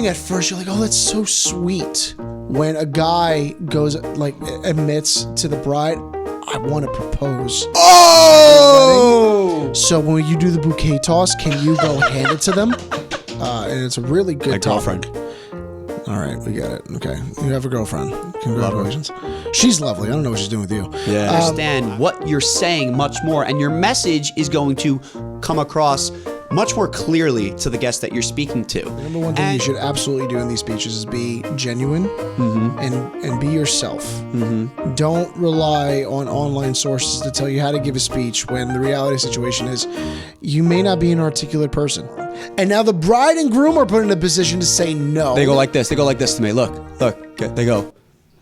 At first, you're like, oh, that's so sweet. When a guy goes, like, admits to the bride, I want to propose. Oh! So when you do the bouquet toss, can you go hand it to them? And it's a really good My girlfriend. All right, we get it. Okay, you have a girlfriend. Congratulations. She's lovely. I don't know what she's doing with you. Yeah. Understand what you're saying much more, and your message is going to come across much more clearly to the guest that you're speaking to. The number one thing you should absolutely do in these speeches is be genuine and be yourself. Don't rely on online sources to tell you how to give a speech when the reality situation is you may not be an articulate person. And now the bride and groom are put in a position to say no. They go like this. They go like this to me. Look. They go,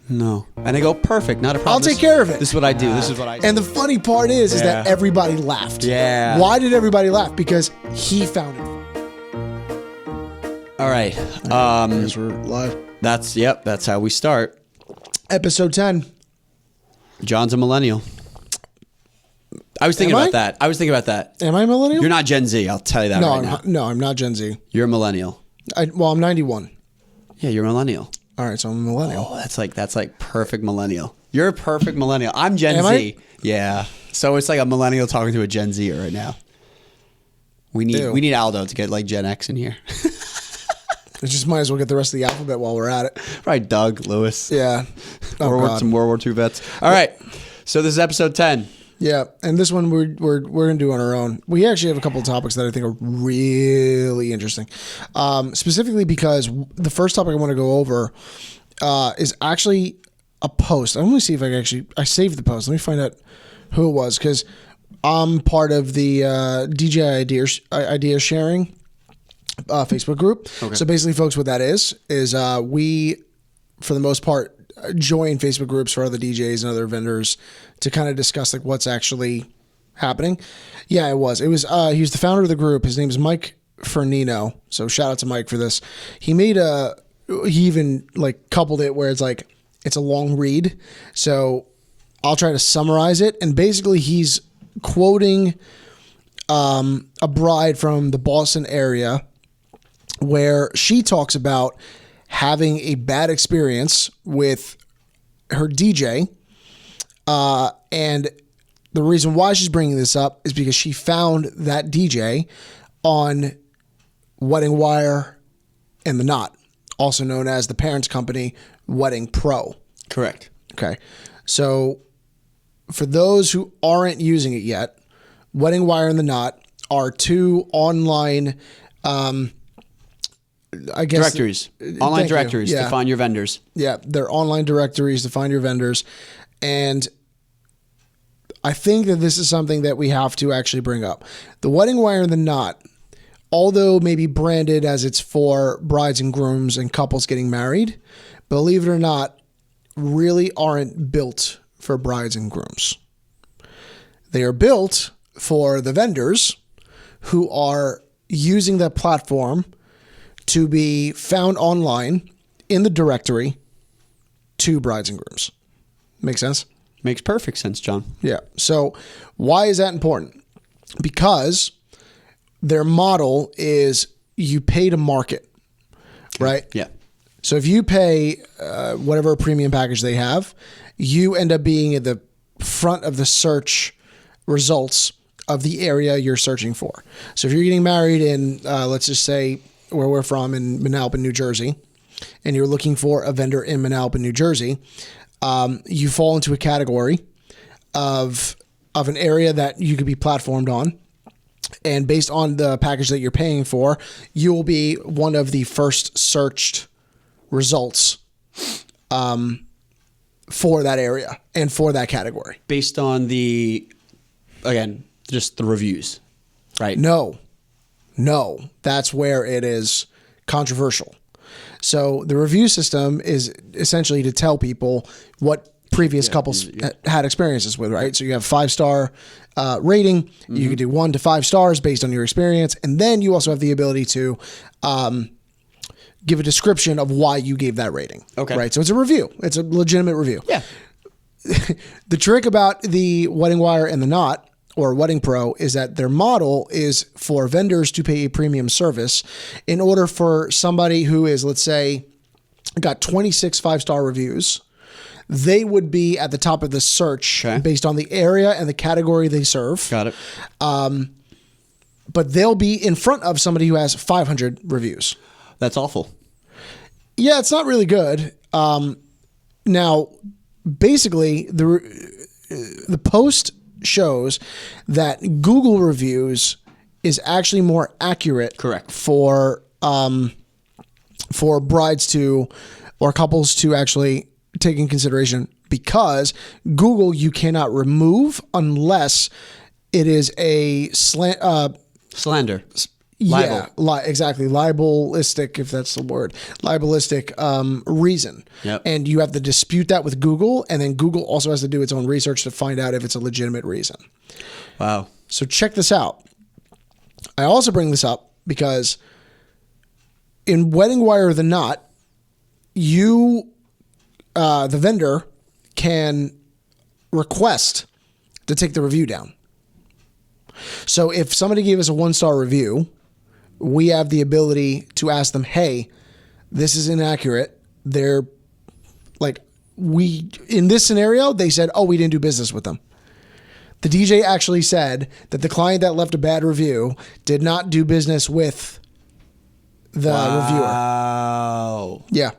no. And I go, perfect, not a problem. I'll take care of it. This is what I do. This is what I do. And the funny part is that everybody laughed. Yeah. Why did everybody laugh? Because he found it. All right. Guess we're live. That's how we start. Episode 10. John's a millennial. I was thinking about that. Am I a millennial? You're not Gen Z. I'll tell you that right now. No, I'm not Gen Z. You're a millennial. I'm 91. Yeah, you're a millennial. All right, so I'm a millennial. Oh, that's like perfect millennial. You're a perfect millennial. I'm Gen Z. I? Yeah. So it's like a millennial talking to a Gen Z right now. We need Aldo to get like Gen X in here. We just might as well get the rest of the alphabet while we're at it. Right, Doug, Lewis. Yeah. Some World War II vets. All right. So this is episode 10. Yeah, and this one we're gonna do on our own. We actually have a couple of topics that I think are really interesting, specifically because the first topic I want to go over is actually a post. I want to see if I saved the post. Let me find out who it was because I'm part of the DJ idea sharing Facebook group. Okay. So basically, folks, what that is we, for the most part, join Facebook groups for other DJs and other vendors to kind of discuss like what's actually happening. Yeah, it was. He was the founder of the group. His name is Mike Fernino. So shout out to Mike for this. He even like coupled it where it's like, it's a long read. So I'll try to summarize it. And basically he's quoting a bride from the Boston area where she talks about having a bad experience with her DJ. And the reason why she's bringing this up is because she found that DJ on Wedding Wire and The Knot, also known as the parents company, Wedding Pro. Correct. Okay. So for those who aren't using it yet, Wedding Wire and The Knot are two online directories. Online directories to find your vendors. Yeah, they're online directories to find your vendors. And I think that this is something that we have to actually bring up. The Wedding Wire and The Knot, although maybe branded as it's for brides and grooms and couples getting married, believe it or not, really aren't built for brides and grooms. They are built for the vendors who are using that platform to be found online in the directory to brides and grooms. Make sense? Makes perfect sense, John. Yeah. So why is that important? Because their model is you pay to market, right? Yeah. So if you pay whatever premium package they have, you end up being at the front of the search results of the area you're searching for. So if you're getting married in, let's just say, where we're from in Manalapan, New Jersey, and you're looking for a vendor in Manalapan, New Jersey, you fall into a category of an area that you could be platformed on. And based on the package that you're paying for, you will be one of the first searched results for that area and for that category. Based on just the reviews, right? No, that's where it is controversial. So the review system is essentially to tell people what previous couples had experiences with, right? So you have 5-star rating. Mm-hmm. You can do 1 to 5 stars based on your experience. And then you also have the ability to give a description of why you gave that rating. Okay. Right. So it's a review. It's a legitimate review. Yeah. The trick about the Wedding Wire and The Knot or Wedding Pro is that their model is for vendors to pay a premium service in order for somebody who is, let's say, got 26 5-star reviews. They would be at the top of the search based on the area and the category they serve. Got it. But they'll be in front of somebody who has 500 reviews. That's awful. Yeah, it's not really good. Now, basically, the post shows that Google reviews is actually more accurate. Correct. For brides to or couples to actually take in consideration, because Google you cannot remove unless it is a slander. Yeah, exactly. Libelistic, if that's the word. Libelistic reason. Yep. And you have to dispute that with Google, and then Google also has to do its own research to find out if it's a legitimate reason. Wow. So check this out. I also bring this up because in Wedding Wire the Knot, you, the vendor, can request to take the review down. So if somebody gave us a 1-star review, we have the ability to ask them, hey, this is inaccurate. They're like, in this scenario, they said, oh, we didn't do business with them. The DJ actually said that the client that left a bad review did not do business with the reviewer. Wow. Yeah.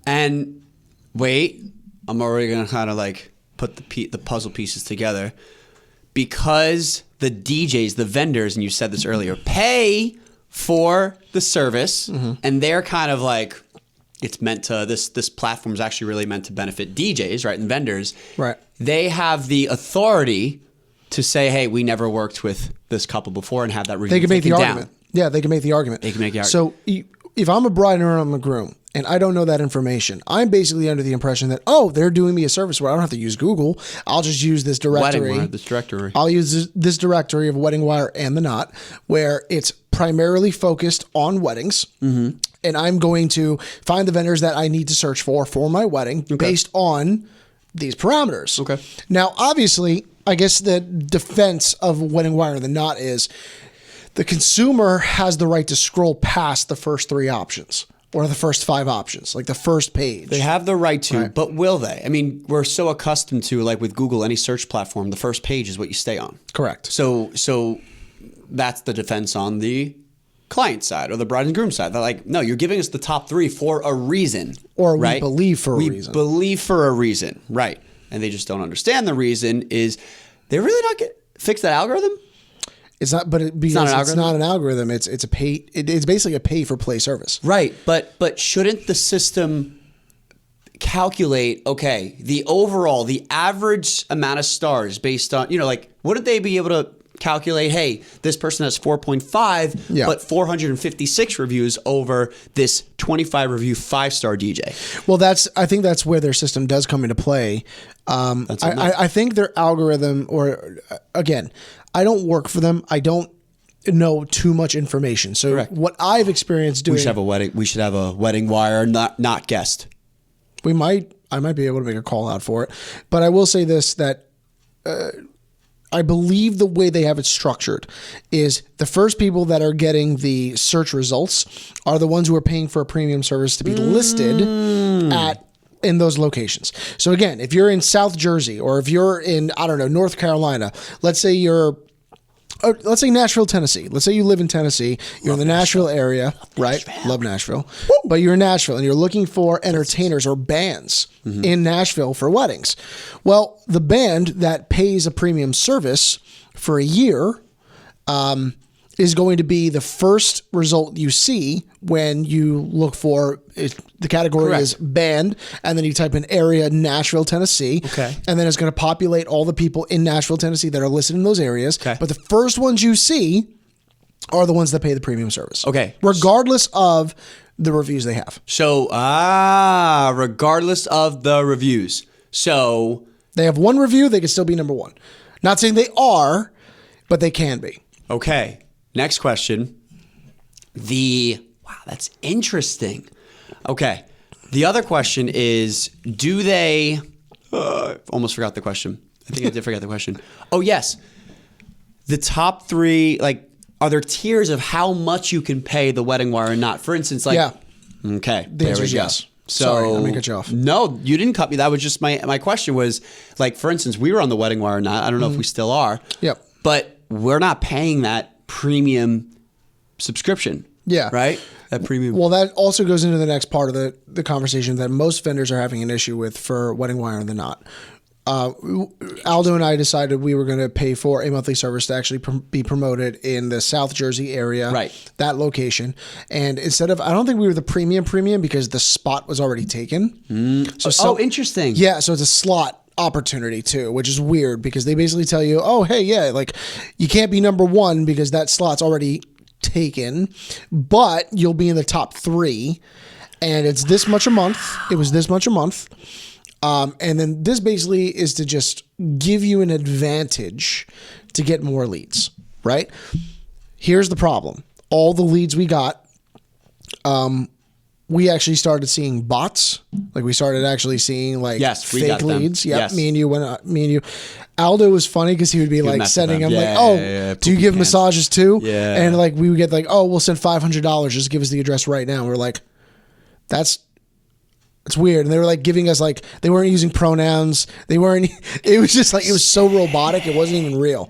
And wait, I'm already going to kind of like put the puzzle pieces together. Because the DJs, the vendors, and you said this earlier, pay for the service, and they're kind of like, it's meant to, this platform is actually really meant to benefit DJs, right, and vendors. Right. They have the authority to say, hey, we never worked with this couple before, and have that review They can make the taken argument. down. Yeah, they can make the argument. They can make the argument. So if I'm a bride or I'm a groom, and I don't know that information, I'm basically under the impression that, oh, they're doing me a service where I don't have to use Google. I'll just use this directory. Wedding Wire, this directory. I'll use this directory of Wedding Wire and the Knot, where it's primarily focused on weddings. Mm-hmm. And I'm going to find the vendors that I need to search for my wedding based on these parameters. Okay. Now, obviously, I guess the defense of Wedding Wire and the Knot is the consumer has the right to scroll past the first 3 options. Or the first 5 options, like the first page. They have the right to, but will they? I mean, we're so accustomed to, like with Google, any search platform, the first page is what you stay on. Correct. So that's the defense on the client side or the bride and groom side. They're like, no, you're giving us the top 3 for a reason. Or right? we believe for a reason. We believe for a reason, right. And they just don't understand the reason is they're really not fix that algorithm? It's not, but it's not an algorithm. It's a pay. It's basically a pay for play service. Right, but shouldn't the system calculate the average amount of stars based on like wouldn't they be able to calculate? Hey, this person has 4.5, but 456 reviews over this 25 review 5-star DJ. Well, I think that's where their system does come into play. I think their algorithm, or again, I don't work for them. I don't know too much information. So what I've experienced doing, we should have a Wedding Wire not guest. I might be able to make a call out for it, but I will say this, that I believe the way they have it structured is the first people that are getting the search results are the ones who are paying for a premium service to be listed in those locations. So again, if you're in South Jersey, or if you're in, I don't know, North Carolina, let's say Nashville, Tennessee. Let's say you live in Tennessee. You're in the Nashville area, right? Love Nashville. But you're in Nashville and you're looking for entertainers or bands in Nashville for weddings. Well, the band that pays a premium service for a year is going to be the first result you see when you look for it. The category is band, and then you type in area Nashville, Tennessee. Okay. And then it's going to populate all the people in Nashville, Tennessee that are listed in those areas. Okay. But the first ones you see are the ones that pay the premium service. Okay. Regardless of the reviews they have. So, regardless of the reviews. So they have one review, they can still be number 1. Not saying they are, but they can be. Okay. Next question. Wow, that's interesting. Okay. The other question is, do they... almost forgot the question. I think I did forget the question. Oh, yes. the top three, like, are there tiers of how much you can pay the wedding wire and not? For instance, like, Yeah. Okay, The answer is yes. Sorry, let me cut you off. No, you didn't cut me. That was just my question was, like, for instance, we were on the wedding wire or not. I don't know if we still are. Yep. But we're not paying that premium subscription. Yeah. Right? That premium. Well, that also goes into the next part of the conversation that most vendors are having an issue with for wedding wire and the knot. Aldo and I decided we were going to pay for a monthly service to actually be promoted in the South Jersey area, right? That location. And instead of, I don't think we were the premium because the spot was already taken. So interesting. Yeah, so it's a slot opportunity too, which is weird because they basically tell you, oh, hey, yeah, like you can't be number one because that slot's already taken, but you'll be in the top 3, and it's this much a month. It was this much a month. And then this basically is to just give you an advantage to get more leads, right? Here's the problem. All the leads we got, we actually started seeing bots. Like we started actually seeing like fake leads. Yeah, yes. Me and you. Aldo was funny because he would be like sending them do you give massages too? Yeah. And like we would get like, oh, we'll send $500. Just give us the address right now. And we're like, it's weird. And they were like giving us like, they weren't using pronouns. It was just like, it was so robotic. It wasn't even real.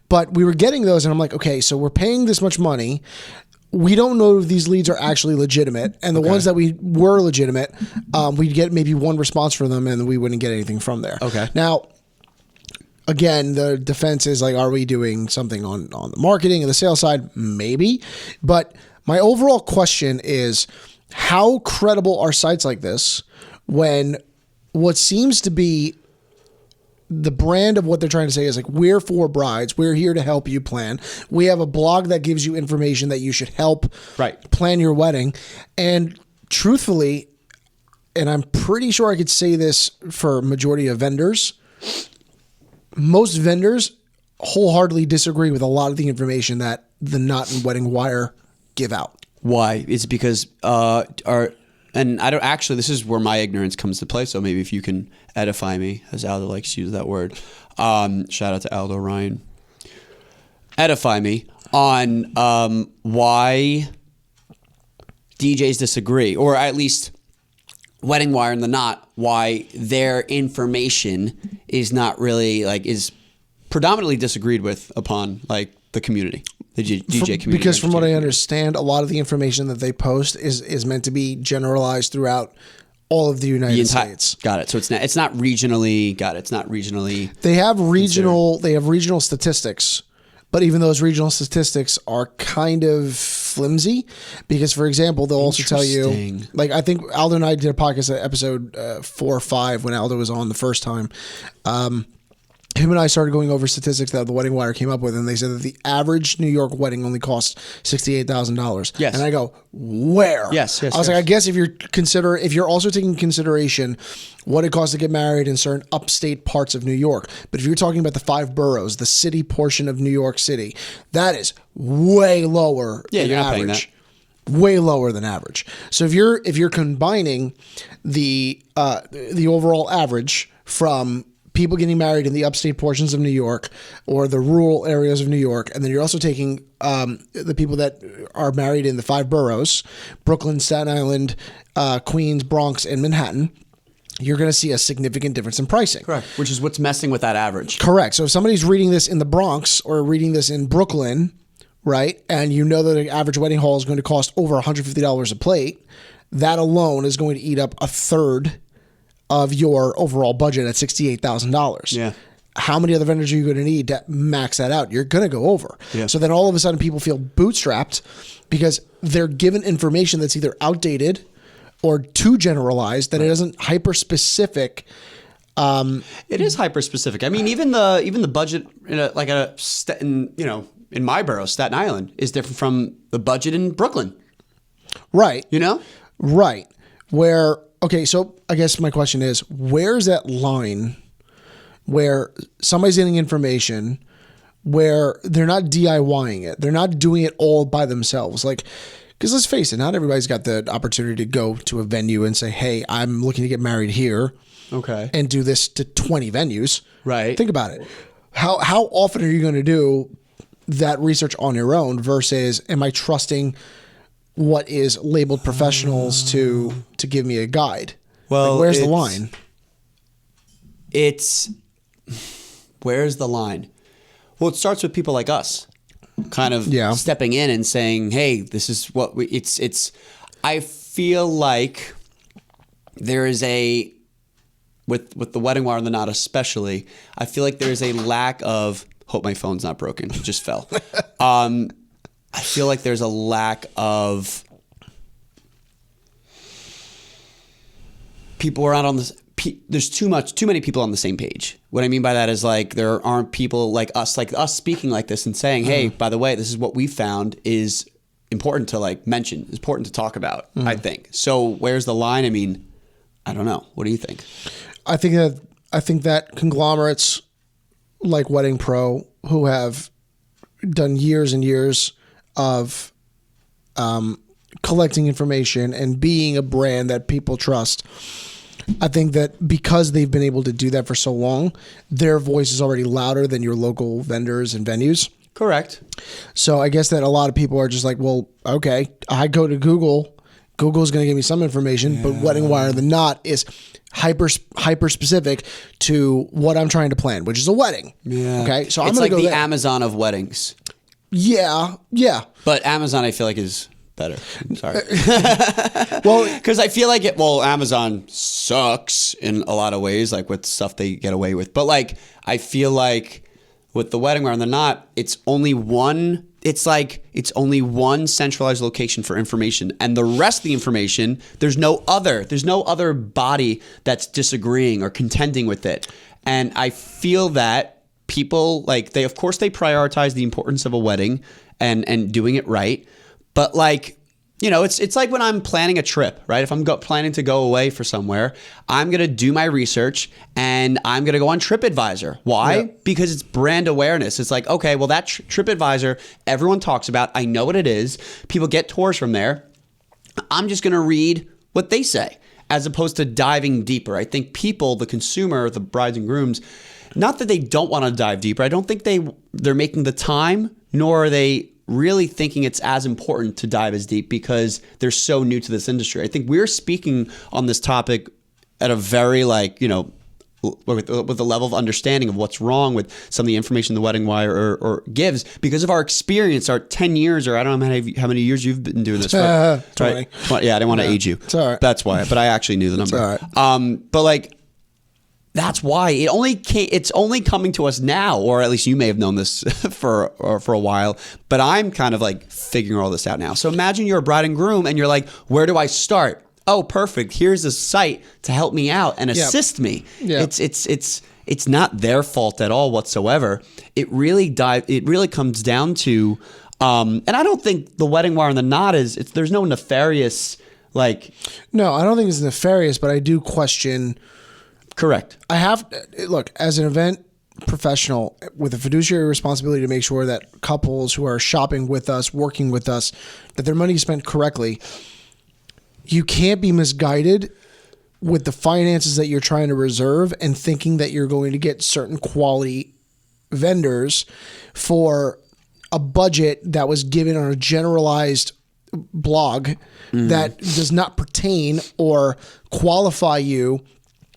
But we were getting those and I'm like, okay, so we're paying this much money. We don't know if these leads are actually legitimate. And the ones that we were legitimate, we'd get maybe one response from them and we wouldn't get anything from there. Okay. Now, again, the defense is like, are we doing something on the marketing and the sales side? Maybe. But my overall question is, how credible are sites like this when what seems to be the brand of what they're trying to say is like, we're for brides. We're here to help you plan. We have a blog that gives you information that you should help plan your wedding. And truthfully, and I'm pretty sure I could say this for majority of vendors, most vendors wholeheartily disagree with a lot of the information that the knot and wedding wire give out. Why? It's because and I don't actually, this is where my ignorance comes to play. So maybe if you can edify me, as Aldo likes to use that word. Shout out to Aldo Ryan. Edify me on why DJs disagree, or at least wedding wire and the knot, why their information is not really like, is predominantly disagreed with upon like the community. The DJ community. Because from what I understand, a lot of the information that they post is meant to be generalized throughout all of the United States. Got it. So it's not regionally. Got it. It's not regionally. They have regional statistics, but even those regional statistics are kind of flimsy because, for example, they'll also tell you, like I think Aldo and I did a podcast episode 4 or 5 when Aldo was on the first time. Him and I started going over statistics that the Wedding Wire came up with, and they said that the average New York wedding only costs $68,000. Yes. And I go, where? Yes. I was like, I guess if you're also taking consideration what it costs to get married in certain upstate parts of New York, but if you're talking about the 5 boroughs, the city portion of New York City, that is way lower than you're not average. paying that. Way lower than average. So if you're combining the overall average from people getting married in the upstate portions of New York or the rural areas of New York, and then you're also taking the people that are married in the 5 boroughs, Brooklyn, Staten Island, Queens, Bronx, and Manhattan, you're going to see a significant difference in pricing. Correct. Which is what's messing with that average. Correct. So if somebody's reading this in the Bronx or reading this in Brooklyn, right, and you know that an average wedding hall is going to cost over $150 a plate, that alone is going to eat up a third of your overall budget at $68,000. Yeah. How many other vendors are you going to need to max that out? You're going to go over. Yeah. So then all of a sudden people feel bootstrapped because they're given information that's either outdated or too generalized, that it isn't hyper specific. It is hyper specific. I mean, even the budget in my borough, Staten Island, is different from the budget in Brooklyn. Right. You know? Right. Where, okay, so I guess my question is, where's that line where somebody's getting information where they're not DIYing it? They're not doing it all by themselves. Like, because let's face it, not everybody's got the opportunity to go to a venue and say, hey, I'm looking to get married here. Okay. And do this to 20 venues. Right. Think about it. how often are you going to do that research on your own versus am I trusting what is labeled professionals to give me a guide? Well, like, where's the line? Where's the line? Well, it starts with people like us kind of stepping in and saying, hey, this is what I feel like there is with the wedding wire and the knot especially, I feel like there's a lack of, hope my phone's not broken, it just fell. I feel like there's a lack of people are not on this. There's too many people on the same page. What I mean by that is like there aren't people like us speaking like this and saying, hey, by the way, this is what we found is important to like mention, is important to talk about, I think. So where's the line? I mean, I don't know. What do you think? I think that conglomerates like Wedding Pro, who have done years and years of collecting information and being a brand that people trust, I think that because they've been able to do that for so long, their voice is already louder than your local vendors and venues. Correct. So I guess that a lot of people are just like, well, okay, I go to Google. Google's going to give me some information, but Wedding Wire the Knot is hyper specific to what I'm trying to plan, which is a wedding. Yeah. Okay. So I'm going to go the there. Amazon of weddings. Yeah. Yeah. But Amazon, I feel like is better. Sorry. Well, because I feel like Amazon sucks in a lot of ways, like with stuff they get away with. But like, I feel like with the Wedding Wire and the Knot, it's only one centralized location for information, and the rest of the information, there's no other body that's disagreeing or contending with it. And I feel that people they prioritize the importance of a wedding and doing it right. But like, you know, it's like when I'm planning a trip, right? If I'm planning to go away for somewhere, I'm going to do my research and I'm going to go on TripAdvisor. Why? Yeah. Because it's brand awareness. It's like, okay, well, that TripAdvisor, everyone talks about. I know what it is. People get tours from there. I'm just going to read what they say as opposed to diving deeper. I think people, the consumer, the brides and grooms, not that they don't want to dive deeper. I don't think they're making the time, nor are they really thinking it's as important to dive as deep because they're so new to this industry. I think we're speaking on this topic at a very with a level of understanding of what's wrong with some of the information the Wedding Wire or gives because of our experience, our 10 years, or I don't know how many years you've been doing this for. 20. Right? Yeah, I didn't want to age you. It's all right. That's why, but I actually knew the number. It's all right. But like, that's why it's only coming to us now, or at least you may have known this for a while, but I'm kind of like figuring all this out now. So imagine you're a bride and groom and you're like, where do I start? Oh, perfect. Here's a site to help me out and assist me. Yeah. It's not their fault at all whatsoever. It really comes down to, and I don't think the Wedding Wire and the Knot there's no nefarious, No, I don't think it's nefarious, but I do question. Correct. Look, as an event professional with a fiduciary responsibility to make sure that couples who are shopping with us, working with us, that their money is spent correctly. You can't be misguided with the finances that you're trying to reserve and thinking that you're going to get certain quality vendors for a budget that was given on a generalized blog that does not pertain or qualify you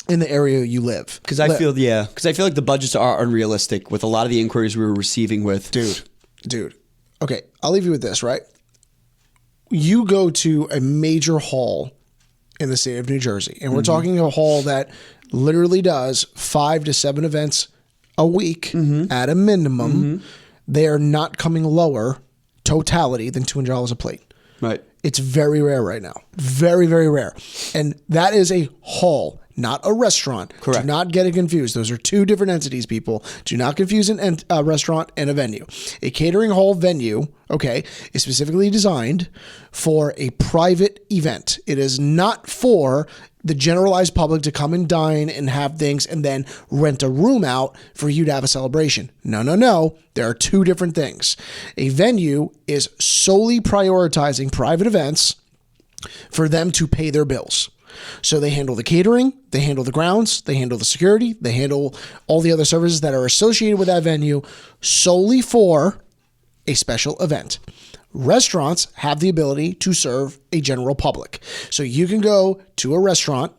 in the area you live. Because I feel like the budgets are unrealistic with a lot of the inquiries we were receiving with. Dude. Okay, I'll leave you with this, right? You go to a major hall in the state of New Jersey, and we're talking a hall that literally does 5 to 7 events a week at a minimum. They are not coming lower totality than $200 a plate. Right. It's very rare right now. Very, very rare. And that is a hall, not a restaurant. Correct. Do not get it confused. Those are two different entities, people. Do not confuse a restaurant and a venue. A catering hall venue, okay, is specifically designed for a private event. It is not for the generalized public to come and dine and have things and then rent a room out for you to have a celebration. No. There are two different things. A venue is solely prioritizing private events for them to pay their bills. So they handle the catering, they handle the grounds, they handle the security, they handle all the other services that are associated with that venue solely for a special event. Restaurants have the ability to serve a general public. So you can go to a restaurant,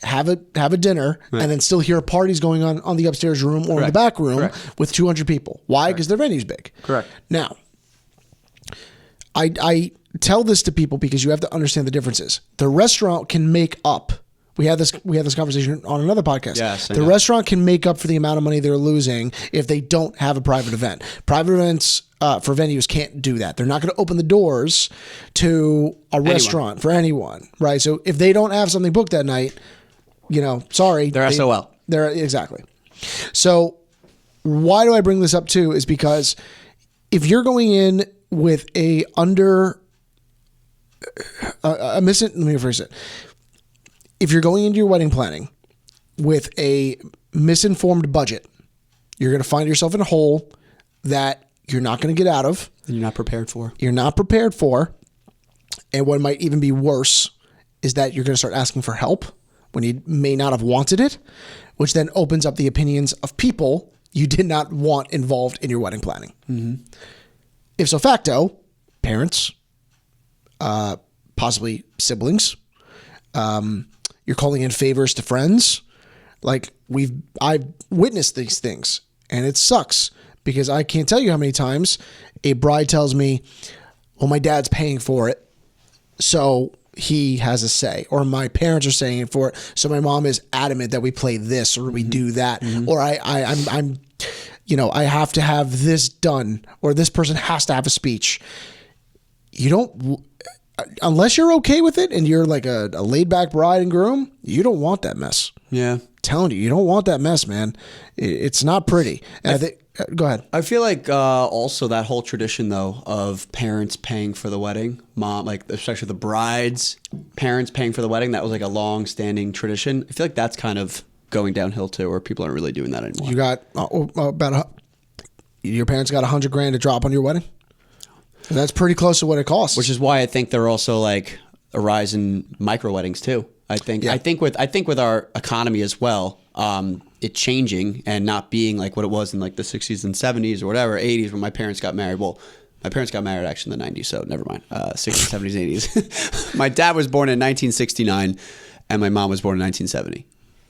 have a dinner, and then still hear parties going on the upstairs room or in the back room with 200 people. Why? Because their venue's big. Correct. Now, I tell this to people because you have to understand the differences. The restaurant can make up. We had this conversation on another podcast. Yes, the restaurant can make up for the amount of money they're losing if they don't have a private event. Private events for venues can't do that. They're not going to open the doors to a restaurant for anyone, right? So if they don't have something booked that night, sorry, they're SOL. They're exactly. So why do I bring this up too? Is because if you're going in with let me rephrase it. If you're going into your wedding planning with a misinformed budget, you're going to find yourself in a hole that you're not going to get out of. And you're not prepared for. You're not prepared for. And what might even be worse is that you're going to start asking for help when you may not have wanted it, which then opens up the opinions of people you did not want involved in your wedding planning. Mm-hmm. Ipso facto, parents, possibly siblings, you're calling in favors to friends. Like I've witnessed these things, and it sucks because I can't tell you how many times a bride tells me, well, my dad's paying for it, so he has a say, or my parents are saying it for it, so my mom is adamant that we play this or we do that, or I'm I have to have this done, or this person has to have a speech. You don't, unless you're okay with it and you're like a laid back bride and groom, you don't want that mess. Yeah. I'm telling you don't want that mess, man. It's not pretty. And I think, go ahead. I feel like also that whole tradition though of parents paying for the wedding, mom, like especially the bride's parents paying for the wedding, that was like a long standing tradition. I feel like that's kind of going downhill too, or people aren't really doing that anymore. You got your parents got $100,000 to drop on your wedding. That's pretty close to what it costs. Which is why I think there are also like a rise in micro weddings too. I think with our economy as well, it changing and not being like what it was in like the 60s and 70s or whatever, 80s when my parents got married. Well, my parents got married actually in the 90s, so never mind. 60s, 70s, 80s. My dad was born in 1969 and my mom was born in 1970.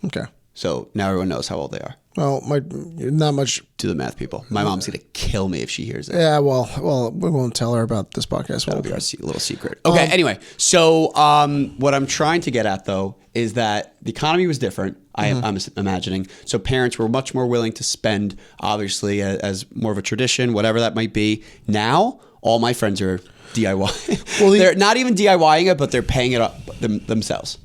Okay. So now everyone knows how old they are. Well, not much. Do the math, people. My mom's going to kill me if she hears it. Yeah, well, we won't tell her about this podcast. That'll be our little secret. Okay, anyway. So what I'm trying to get at, though, is that the economy was different, I'm imagining. So parents were much more willing to spend, obviously, as more of a tradition, whatever that might be. Now, all my friends are DIY. Well, they're not even DIYing it, but they're paying it up themselves.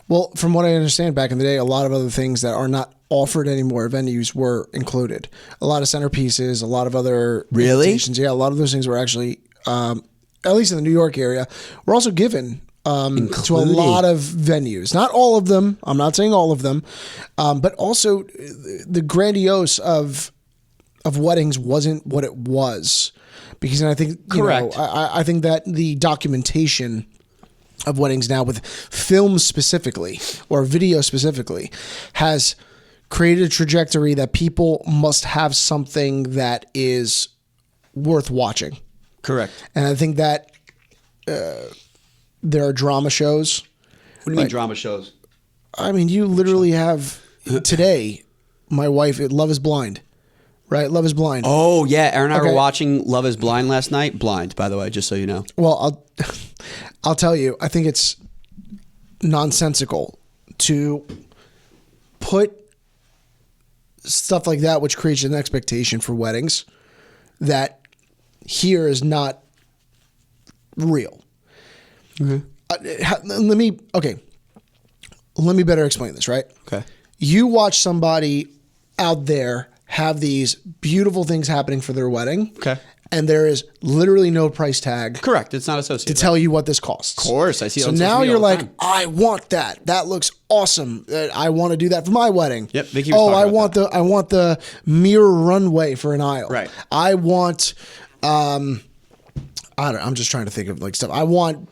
Well, from what I understand, back in the day, a lot of other things that are not offered anymore at venues were included. A lot of centerpieces, a lot of other invitations. Yeah, a lot of those things were actually, at least in the New York area, were also given to a lot of venues. Not all of them. I'm not saying all of them, but also the grandiose of weddings wasn't what it was, because I think I think that the documentation of weddings now with film specifically or video specifically has created a trajectory that people must have something that is worth watching. Correct. And I think that there are drama shows. What do you mean drama shows? I mean, you literally have today, my wife, Love is Blind. Right? Love is Blind. Oh, yeah. Aaron and I were watching Love is Blind last night. Blind, by the way, just so you know. Well, I'll tell you, I think it's nonsensical to put stuff like that, which creates an expectation for weddings that here is not real. Okay. Let me better explain this, right? Okay. You watch somebody out there have these beautiful things happening for their wedding. Okay. And there is literally no price tag. Correct. It's not associated. To tell you what this costs. Of course. I see it So on social now media you're all the like, time. I want that. That looks awesome. I want to do that for my wedding. Yep. Vicky was talking about I want the mirror runway for an aisle. Right. I want I'm just trying to think of like stuff. I want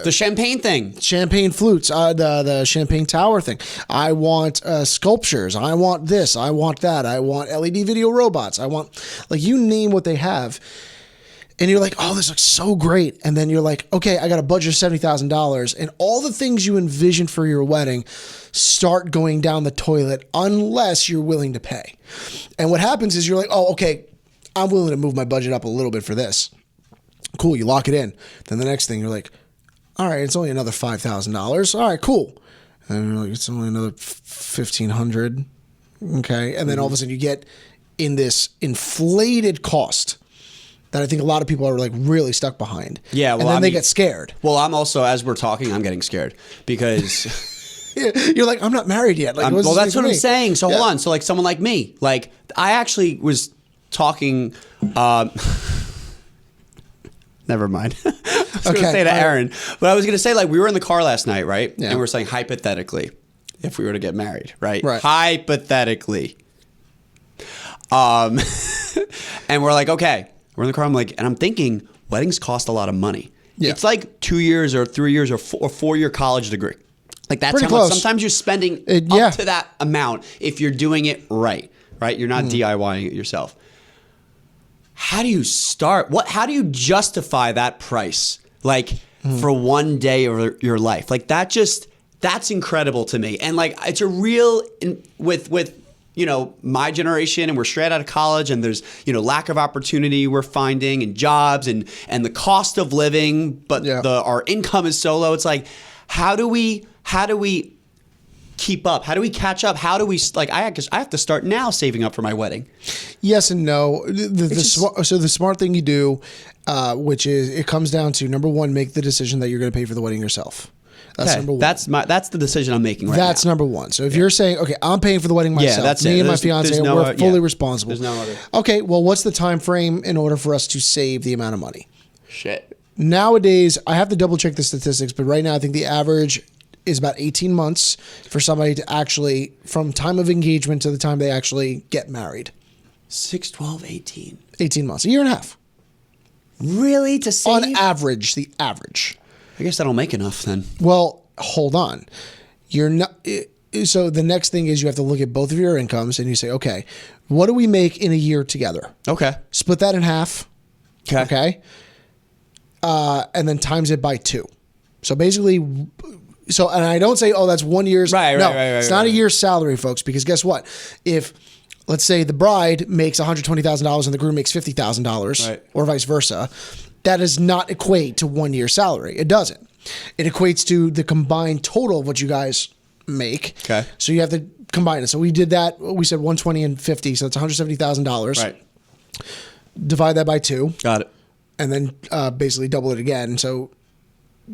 the champagne thing, champagne flutes, the champagne tower thing. I want sculptures. I want this. I want that. I want LED video robots. I want, like, you name what they have. And you're like, oh, this looks so great. And then you're like, okay, I got a budget of $70,000. And all the things you envisioned for your wedding start going down the toilet unless you're willing to pay. And what happens is you're like, oh, okay, I'm willing to move my budget up a little bit for this. Cool, you lock it in. Then the next thing, you're like, all right, it's only another $5,000. All right, cool. And you're like, it's only another $1,500. Okay. And then all of a sudden you get in this inflated cost that I think a lot of people are like really stuck behind. Yeah. Well, and then they get scared. Well, I'm also, as we're talking, I'm getting scared because you're like, I'm not married yet. Like, well, that's what I'm saying. So hold on. So like someone like me, like I actually was talking, never mind. I was going to say to Aaron, but I was going to say, like, we were in the car last night, right? Yeah. And we were saying hypothetically, if we were to get married, right? Right. Hypothetically. And we're like, okay, we're in the car. I'm like, and I'm thinking weddings cost a lot of money. Yeah. It's like 2 years or 3 years or 4-year college degree. Like that's pretty how much sometimes you're spending up to that amount if you're doing it right? You're not DIYing it yourself. How do you start? How do you justify that price? Like for one day of your life? Like that's incredible to me. And like, it's a real, with you know, my generation, and we're straight out of college, and there's, you know, lack of opportunity we're finding, and jobs, and the cost of living, but our income is so low. It's like, how do we keep up? How do we catch up? How do we, like, I have to start now saving up for my wedding. Yes and no. So the smart thing you do, which is, it comes down to, number one, make the decision that you're going to pay for the wedding yourself. That's number one. That's the decision I'm making right now. That's number one. So if you're saying, okay, I'm paying for the wedding myself, that's me it. and my fiance, we're fully responsible. There's no other. Okay, well, what's the time frame in order for us to save the amount of money? Shit. Nowadays, I have to double check the statistics, but right now I think the average is about 18 months for somebody to actually, from time of engagement to the time they actually get married. 6, 12, 18. 18 months, a year and a half. Really? To save? On average, the average. I guess I don't make enough then. Well, hold on. You're not. So the next thing is you have to look at both of your incomes and you say, okay, what do we make in a year together? Okay. Split that in half. Okay. And then times it by 2. So basically, and I don't say, oh, that's 1 year's. Right. It's not a year's salary, folks, because guess what? If, let's say, the bride makes $120,000 and the groom makes $50,000, or vice versa, that does not equate to 1 year's salary. It doesn't. It equates to the combined total of what you guys make. Okay. So you have to combine it. So we did that. We said 120 and 50, so that's $170,000. Right. Divide that by 2. Got it. And then basically double it again. So,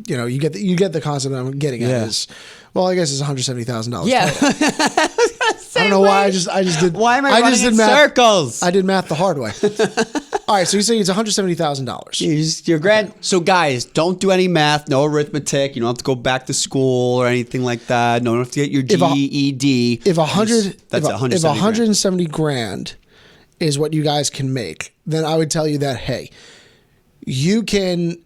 you know, you get the concept that I'm getting at is, well, I guess it's $170,000. Yeah. I don't know why I just did. Why am I running in circles? I did math the hard way. All right, so you say it's $170,000. Your grand. So guys, don't do any math. No arithmetic. You don't have to go back to school or anything like that. No, you don't have to get your GED. If 170 grand is what you guys can make, then I would tell you that, hey, you can,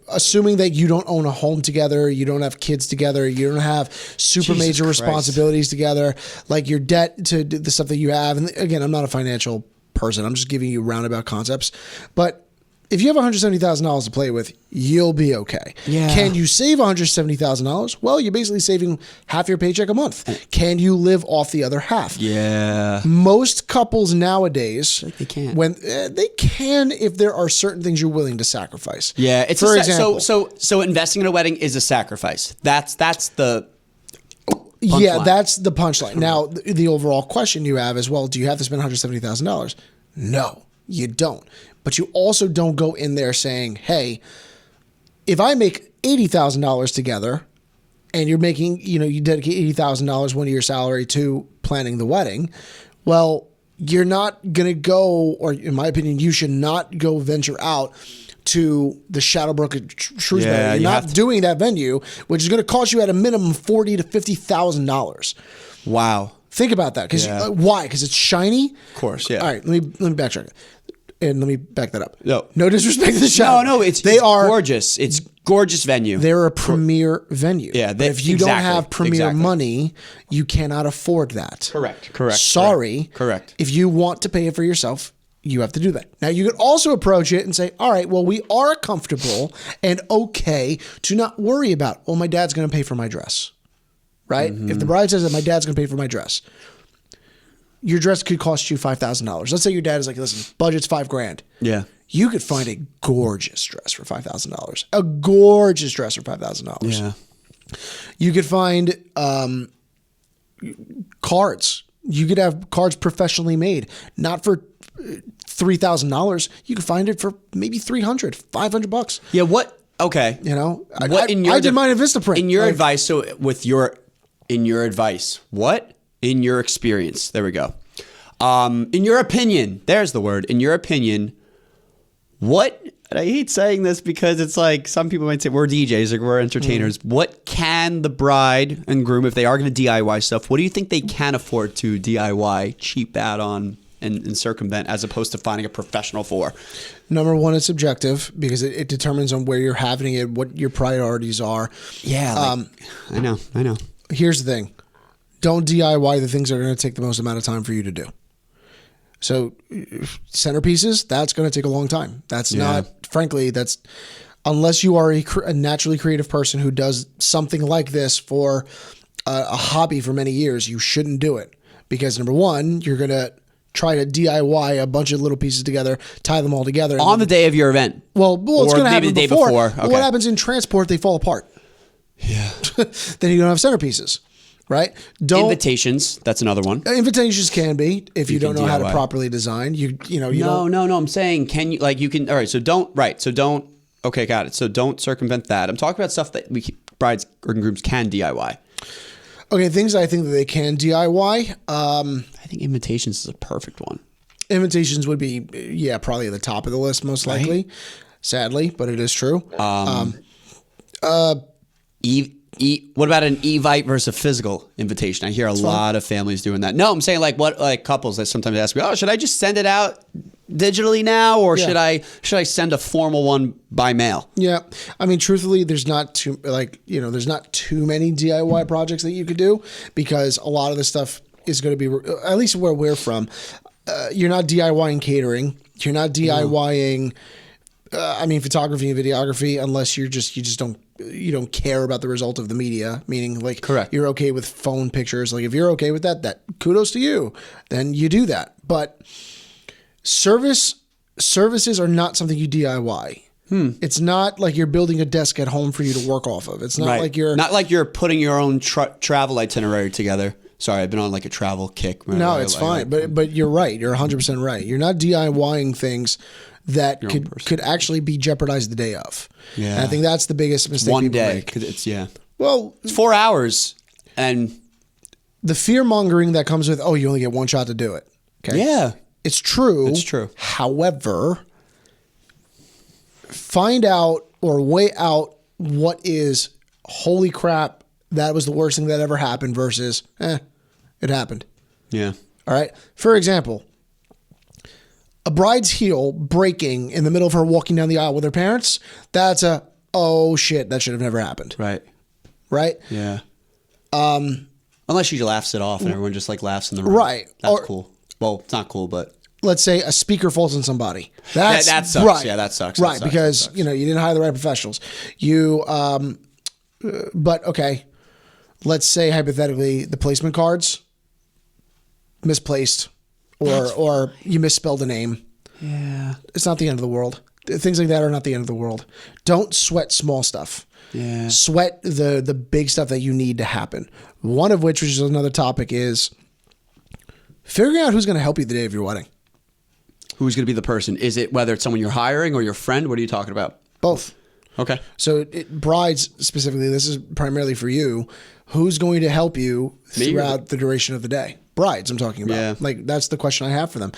assuming that you don't own a home together, you don't have kids together, you don't have super major responsibilities together, like your debt to the stuff that you have. And again, I'm not a financial person. I'm just giving you roundabout concepts. But if you have $170,000 to play with, you'll be okay. Yeah. Can you save $170,000? Well, you're basically saving half your paycheck a month. Can you live off the other half? Yeah. Most couples nowadays, they can't. When they can, if there are certain things you're willing to sacrifice. Yeah. It's for example. So investing in a wedding is a sacrifice. That's the. Yeah, that's the punchline. Now, the overall question you have is, well, do you have to spend $170,000? No, you don't. But you also don't go in there saying, hey, if I make $80,000 together and you're making, you dedicate $80,000 one of your salary to planning the wedding, well, you're not going to go, or in my opinion, you should not go venture out to the Shadowbrook at Shrewsbury. Yeah, you're not doing that venue, which is going to cost you at a minimum $40,000 to $50,000. Wow. Think about that. Why? Because it's shiny? Of course, yeah. All right, let me backtrack. and let me back that up. No. No disrespect to the show. No, it's gorgeous. It's gorgeous venue. They're a premier venue. Yeah, but if you don't have premier money, you cannot afford that. Correct. Sorry. Correct. If you want to pay it for yourself, you have to do that. Now, you could also approach it and say, all right, well, we are comfortable and okay to not worry about, well, my dad's going to pay for my dress, right? If the bride says that my dad's going to pay for my dress, your dress could cost you $5,000. Let's say your dad is like, listen, budget's $5,000. Yeah. You could find a gorgeous dress for $5,000. A gorgeous dress for $5,000. Yeah. You could find cards. You could have cards professionally made, not for $3,000. You could find it for maybe $300, $500. Yeah. What? Okay. You know, What I did mine at Vistaprint. In your advice, so in your advice, what in your experience? There we go. In your opinion, there's the word. In your opinion, what? And I hate saying this because it's like some people might say we're DJs, like we're entertainers. What can the bride and groom, if they are going to DIY stuff, what do you think they can afford to DIY, cheap out on, and circumvent, as opposed to finding a professional for? Number one, it's subjective because it determines on where you're having it, what your priorities are. Yeah, I know. Here's the thing. Don't DIY the things that are going to take the most amount of time for you to do. So centerpieces, that's going to take a long time. That's not, frankly, that's, unless you are a naturally creative person who does something like this for a hobby for many years, you shouldn't do it. Because number one, you're going to try to DIY a bunch of little pieces together, tie them all together. On the day of your event. Well, it's going to happen the day before. before. Okay. What happens in transport, they fall apart. Yeah. Then you don't have centerpieces. Right? Invitations, that's another one. Invitations can be if you don't know how to DIY. Properly design. You don't. No. I'm saying, can you, like, you can, all right, so don't, okay, got it. So don't circumvent that. I'm talking about stuff that brides or grooms can DIY. Okay, things I think that they can DIY. I think invitations is a perfect one. Invitations would be, probably at the top of the list, most likely. Sadly, but it is true. What about an Evite versus a physical invitation? I hear a lot of families doing that. No, I'm saying like couples that sometimes ask me, oh, should I just send it out digitally now, or should I send a formal one by mail? Yeah, I mean, truthfully, there's not too many DIY projects that you could do, because a lot of the stuff is going to be, at least where we're from, you're not DIYing catering, you're not DIYing. Photography and videography, unless you don't care about the result of the media, meaning like correct. You're okay with phone pictures. Like if you're okay with that kudos to you, then you do that. But services are not something you DIY. It's not like you're building a desk at home for you to work off of. It's not like you're putting your own travel itinerary together. Sorry, I've been on like a travel kick. No, it's fine. But you're right. You're 100% right. You're not DIYing things that could actually be jeopardized the day of. Yeah. And I think that's the biggest mistake one people day, make. It's 4 hours, and the fear mongering that comes with, you only get one shot to do it. Okay. Yeah. It's true. It's true. However, find out or weigh out what is, holy crap, that was the worst thing that ever happened versus, it happened. Yeah. All right. For example, a bride's heel breaking in the middle of her walking down the aisle with her parents, that's oh shit, that should have never happened. Right. Right? Yeah. Unless she laughs it off and everyone just like laughs in the room. Right. That's cool. Well, it's not cool, but let's say a speaker falls on somebody. That sucks. Right. Yeah, that sucks. Right, because you didn't hire the right professionals. But okay, let's say hypothetically the placement cards misplaced, or you misspelled a name. Yeah, it's not the end of the world. Things like that are not the end of the world. Don't sweat small stuff. Yeah, sweat the big stuff that you need to happen. One of which is another topic, is figuring out who's going to help you the day of your wedding. Who's going to be the person? Is it whether it's someone you're hiring or your friend? What are you talking about? Both. Okay. So brides specifically, this is primarily for you. Who's going to help you throughout the duration of the day? Brides, I'm talking about. Yeah. Like that's the question I have for them,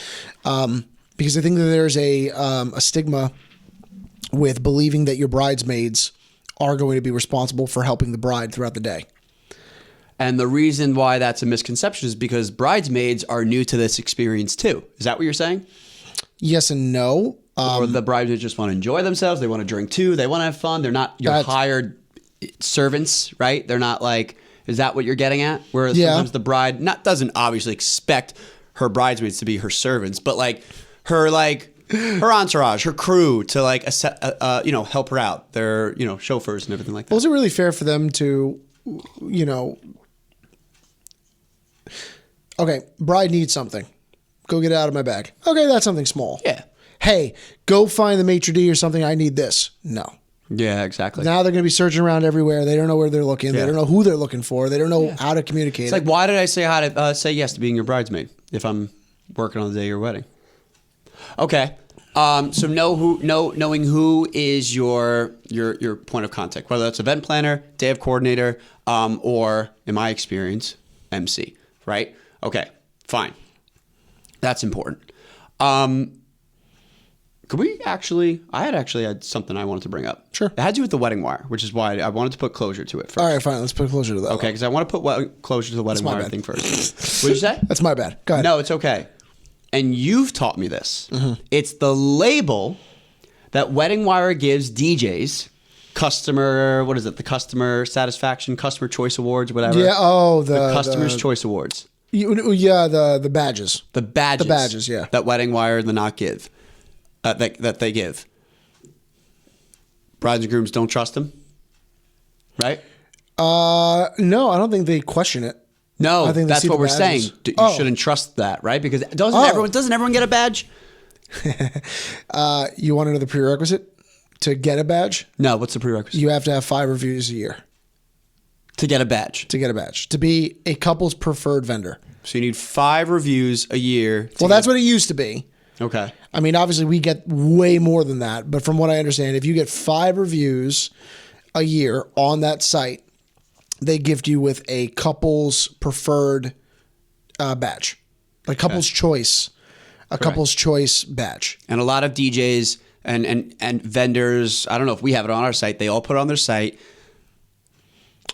because I think that there's a stigma with believing that your bridesmaids are going to be responsible for helping the bride throughout the day. And the reason why that's a misconception is because bridesmaids are new to this experience too. Is that what you're saying? Yes and no. Or the bridesmaids just want to enjoy themselves. They want to drink too. They want to have fun. They're not your hired servants, right? They're not like, is that what you're getting at? Whereas sometimes the bride doesn't obviously expect her bridesmaids to be her servants, but her entourage, her crew to help her out. They're, chauffeurs and everything like that. Was it really fair for them to, okay, bride needs something. Go get it out of my bag. Okay, that's something small. Yeah. Hey, go find the maitre d' or something. I need this. No. Yeah, exactly. Now they're going to be searching around everywhere. They don't know where they're looking. Yeah. They don't know who they're looking for. They don't know how to communicate. It's like, why did I say how to say yes to being your bridesmaid if I'm working on the day of your wedding? Okay. So knowing who is your point of contact, whether that's event planner, day of coordinator, or in my experience, MC, right? Okay, fine. That's important. I had something I wanted to bring up. Sure. It had to do with the wedding wire, which is why I wanted to put closure to it first. All right, fine. Let's put closure to that. Okay, because I want to put closure to the wedding wire thing first. What did you say? That's my bad. Go ahead. No, it's okay. And you've taught me this. Mm-hmm. It's the label that Wedding Wire gives DJs, the customer satisfaction, customer choice awards, whatever. Yeah, the customer's choice awards. The badges. The badges. The badges, yeah. That Wedding Wire and the Knot give. That they give. Brides and grooms don't trust them, right? No, I don't think they question it. No, I think that's what we're saying. You shouldn't trust that, right? Because doesn't everyone get a badge? You want to know the prerequisite to get a badge? No, what's the prerequisite? You have to have 5 reviews a year. To get a badge. To be a couple's preferred vendor. So you need 5 reviews a year. Well, that's what it used to be. Okay. I mean, obviously we get way more than that, but from what I understand, if you get 5 reviews a year on that site, they gift you with a couple's preferred badge, like couple's choice, couple's choice badge. And a lot of DJs and vendors, I don't know if we have it on our site, they all put it on their site.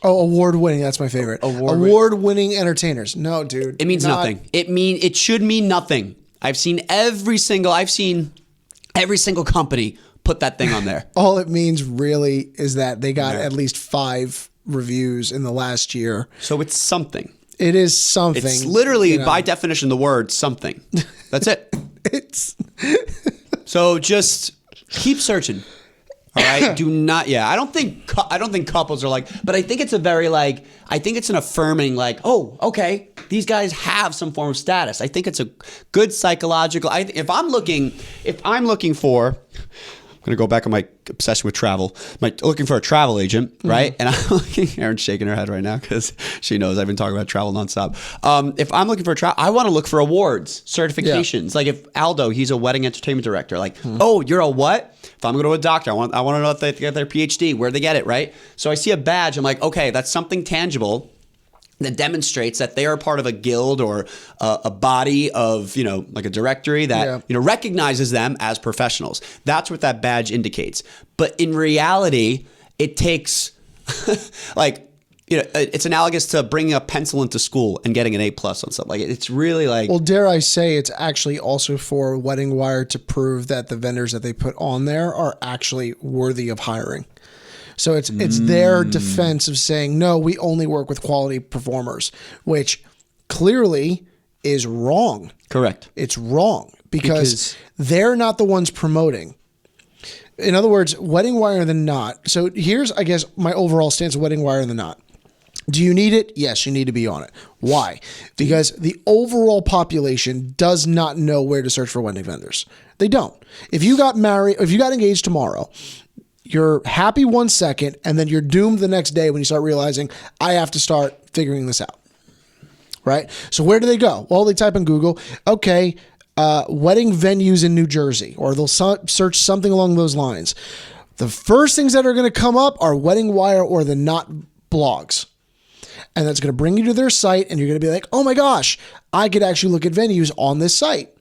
Oh, award-winning. That's my favorite. Award-winning entertainers. No, dude. It means nothing. It should mean nothing. I've seen every single company put that thing on there. All it means really is that they got at least 5 reviews in the last year. So it's something. It is something. It's literally, by definition, the word something. That's it. So just keep searching. All right. Do not. Yeah. I don't think couples are like, but I think it's I think it's an affirming oh, okay, these guys have some form of status. I think it's a good psychological. If I'm looking for, I'm going to go back on my obsession with travel. Looking for a travel agent, right? Mm-hmm. And I'm looking, Erin's shaking her head right now because she knows I've been talking about travel nonstop. If I'm looking for a travel, I want to look for awards, certifications. Yeah. Like if Aldo, he's a wedding entertainment director. Oh, you're a what? If I'm going to go to a doctor, I want to know if they get their PhD, where they get it, right? So I see a badge. I'm like, okay, that's something tangible that demonstrates that they are part of a guild or a body of, like a directory that, recognizes them as professionals. That's what that badge indicates. But in reality, it takes it's analogous to bringing a pencil into school and getting an A+ on something. It's really well, dare I say, it's actually also for Wedding Wire to prove that the vendors that they put on there are actually worthy of hiring. So it's their defense of saying, no, we only work with quality performers, which clearly is wrong. Correct. It's wrong because they're not the ones promoting. In other words, Wedding Wire and the Knot. So here's, I guess, my overall stance of Wedding Wire and the Knot. Do you need it? Yes, you need to be on it. Why? Because the overall population does not know where to search for wedding vendors. They don't. If you got engaged tomorrow, you're happy 1 second, and then you're doomed the next day when you start realizing, I have to start figuring this out, right? So where do they go? Well, they type in Google, okay, wedding venues in New Jersey, or they'll search something along those lines. The first things that are going to come up are Wedding Wire or the Knot blogs. And that's going to bring you to their site, and you're going to be like, oh my gosh, I could actually look at venues on this site.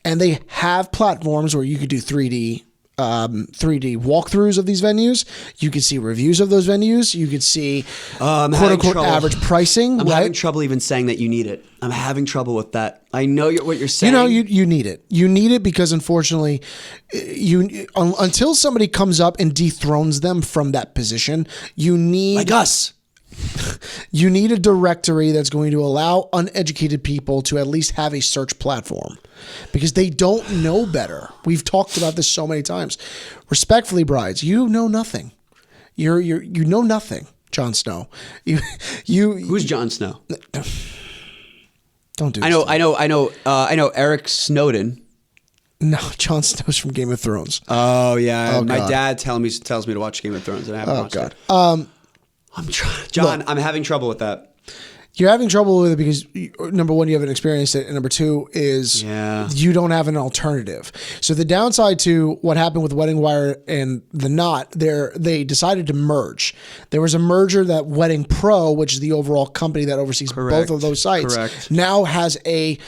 And they have platforms where you could do 3D 3D walkthroughs of these venues. You can see reviews of those venues. You could see quote unquote average pricing. I'm right? having trouble even saying that you need it. I'm having trouble with that. I know what you're saying. You need it. You need it because unfortunately, until somebody comes up and dethrones them from that position, you need like us. You need a directory that's going to allow uneducated people to at least have a search platform because they don't know better. We've talked about this so many times. Respectfully, brides, you know nothing. You know nothing, Jon Snow. Who's Jon Snow? Don't do this. I know Eric Snowden. No, Jon Snow's from Game of Thrones. Oh yeah, Oh, my God. dad tells me to watch Game of Thrones, and I haven't watched it. I'm trying, John. I'm having trouble with that. You're having trouble with it because number one, you haven't experienced it, and number two is you don't have an alternative. So the downside to what happened with Wedding Wire and the Knot, they decided to merge. There was a merger that Wedding Pro, which is the overall company that oversees both of those sites, now has a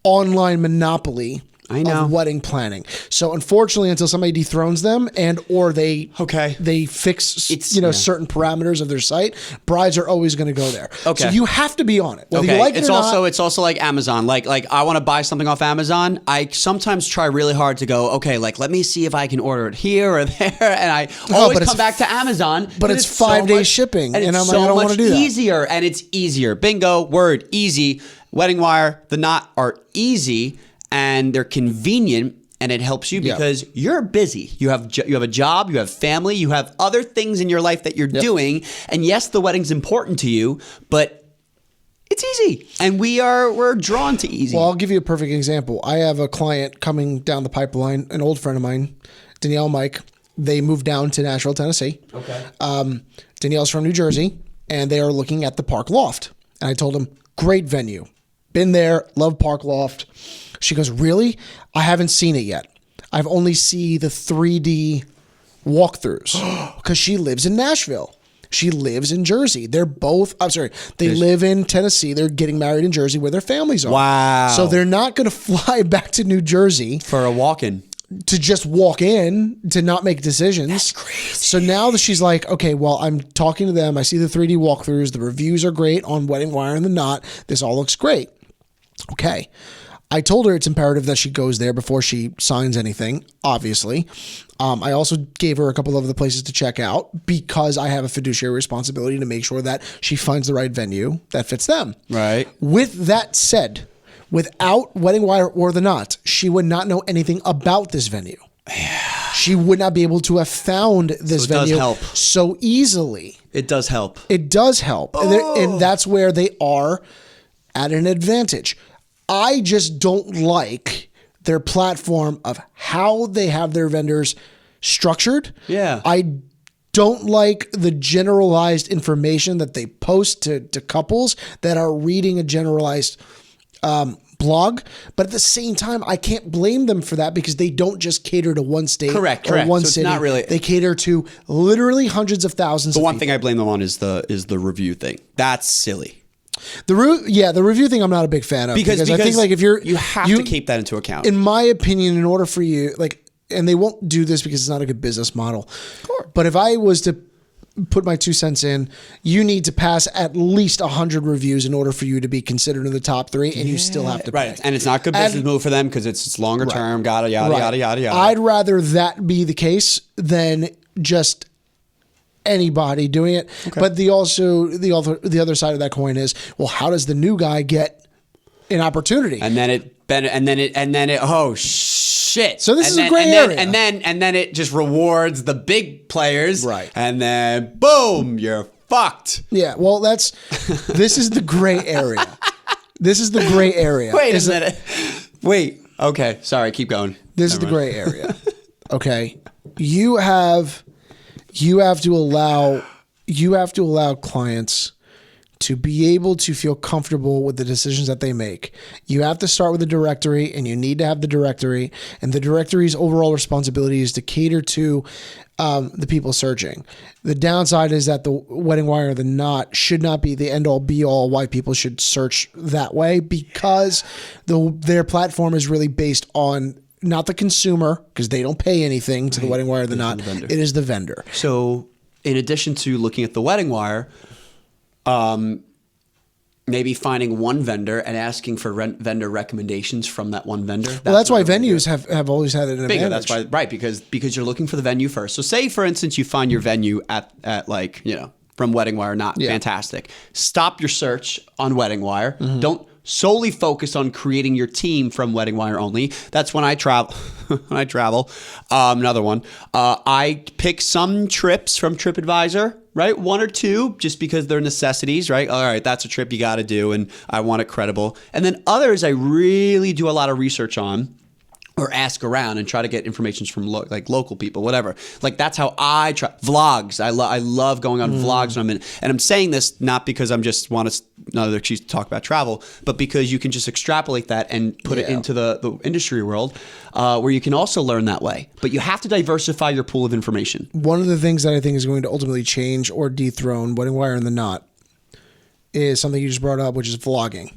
online monopoly of wedding planning. So unfortunately, until somebody dethrones them or they fix certain parameters of their site, brides are always going to go there. Okay. So you have to be on it. Whether you like it or not. It's also like Amazon. Like I want to buy something off Amazon. I sometimes try really hard to go, okay, like let me see if I can order it here or there, and I always come back to Amazon. But it's 5 day shipping, and I'm like, I don't want to do that. Easier, and it's easier. Bingo, word, easy. Wedding Wire, the Knot are easy. And they're convenient, and it helps you because you're busy. You have a job, you have family, you have other things in your life that you're doing. And yes, the wedding's important to you, but it's easy, and we're drawn to easy. Well, I'll give you a perfect example. I have a client coming down the pipeline, an old friend of mine, Danielle and Mike. They moved down to Nashville, Tennessee. Okay. Danielle's from New Jersey, and they are looking at the Park Loft. And I told them, great venue. Been there, love Park Loft. She goes, really? I haven't seen it yet. I've only seen the 3D walkthroughs because she lives in Nashville. She lives in Jersey. They live in Tennessee. They're getting married in Jersey where their families are. Wow. So they're not going to fly back to New Jersey for a walk-in. To just walk in, to not make decisions. That's crazy. So now that she's like, okay, well, I'm talking to them. I see the 3D walkthroughs. The reviews are great on Wedding Wire and the Knot. This all looks great. Okay. I told her it's imperative that she goes there before she signs anything, obviously. I also gave her a couple of other places to check out because I have a fiduciary responsibility to make sure that she finds the right venue that fits them. Right. With that said, without Wedding Wire or the Knot, she would not know anything about this venue. She would not be able to have found this venue so easily. It does help. It does help. And that's where they are at an advantage. I just don't like their platform of how they have their vendors structured. Yeah. I don't like the generalized information that they post to couples that are reading a generalized blog. But at the same time, I can't blame them for that because they don't just cater to one state or one city. Not really. They cater to literally hundreds of thousands of people. The one thing I blame them on is the review thing. That's silly. The review thing I'm not a big fan of because I think like if you have to keep that into account. In my opinion, in order for you and they won't do this because it's not a good business model. Sure. But if I was to put my 2 cents in, you need to pass at least 100 reviews in order for you to be considered in the top 3, and you still have to pay. Right. And it's not a good business move for them because it's longer term, yada yada. I'd rather that be the case than just anybody doing it. Okay. But the other side of that coin is, well, how does the new guy get an opportunity? And then it oh shit. So this is a gray area. And then it just rewards the big players. Right. And then boom, you're fucked. Yeah. Well, this is the gray area. This is the gray area. Wait a minute. Wait. Okay. Sorry. Keep going. This is the gray area. Okay. You have to allow clients to be able to feel comfortable with the decisions that they make. You have to start with the directory, and you need to have the directory, and the directory's overall responsibility is to cater to the people searching. The downside is that the Wedding Wire or the Knot should not be the end-all be-all why people should search that way because their platform is really based on not the consumer, because they don't pay anything to the wedding wire. They're not. vendor. It is the vendor. So in addition to looking at the wedding wire, maybe finding one vendor and asking for vendor recommendations from that one vendor. Well, that's why venues have always had an Bigger, advantage. that's why, right? Because you're looking for the venue first. So say, for instance, you find your venue at like, you know, from Wedding Wire, not fantastic. Stop your search on Wedding Wire. Don't solely focus on creating your team from Wedding Wire only. That's when I travel. Another one. I pick some trips from TripAdvisor, right? One or two, just because they're necessities, right? All right, that's a trip you got to do, and I want it credible. And then others I really do a lot of research on, or ask around and try to get information from like local people, whatever. Like that's how I try. Vlogs. I love going on vlogs when I'm in. And I'm saying this not because I'm just want another excuse to talk about travel, but because you can just extrapolate that and put it into the industry world, where you can also learn that way. But you have to diversify your pool of information. One of the things that I think is going to ultimately change or dethrone Wedding Wire and the Knot is something you just brought up, which is vlogging.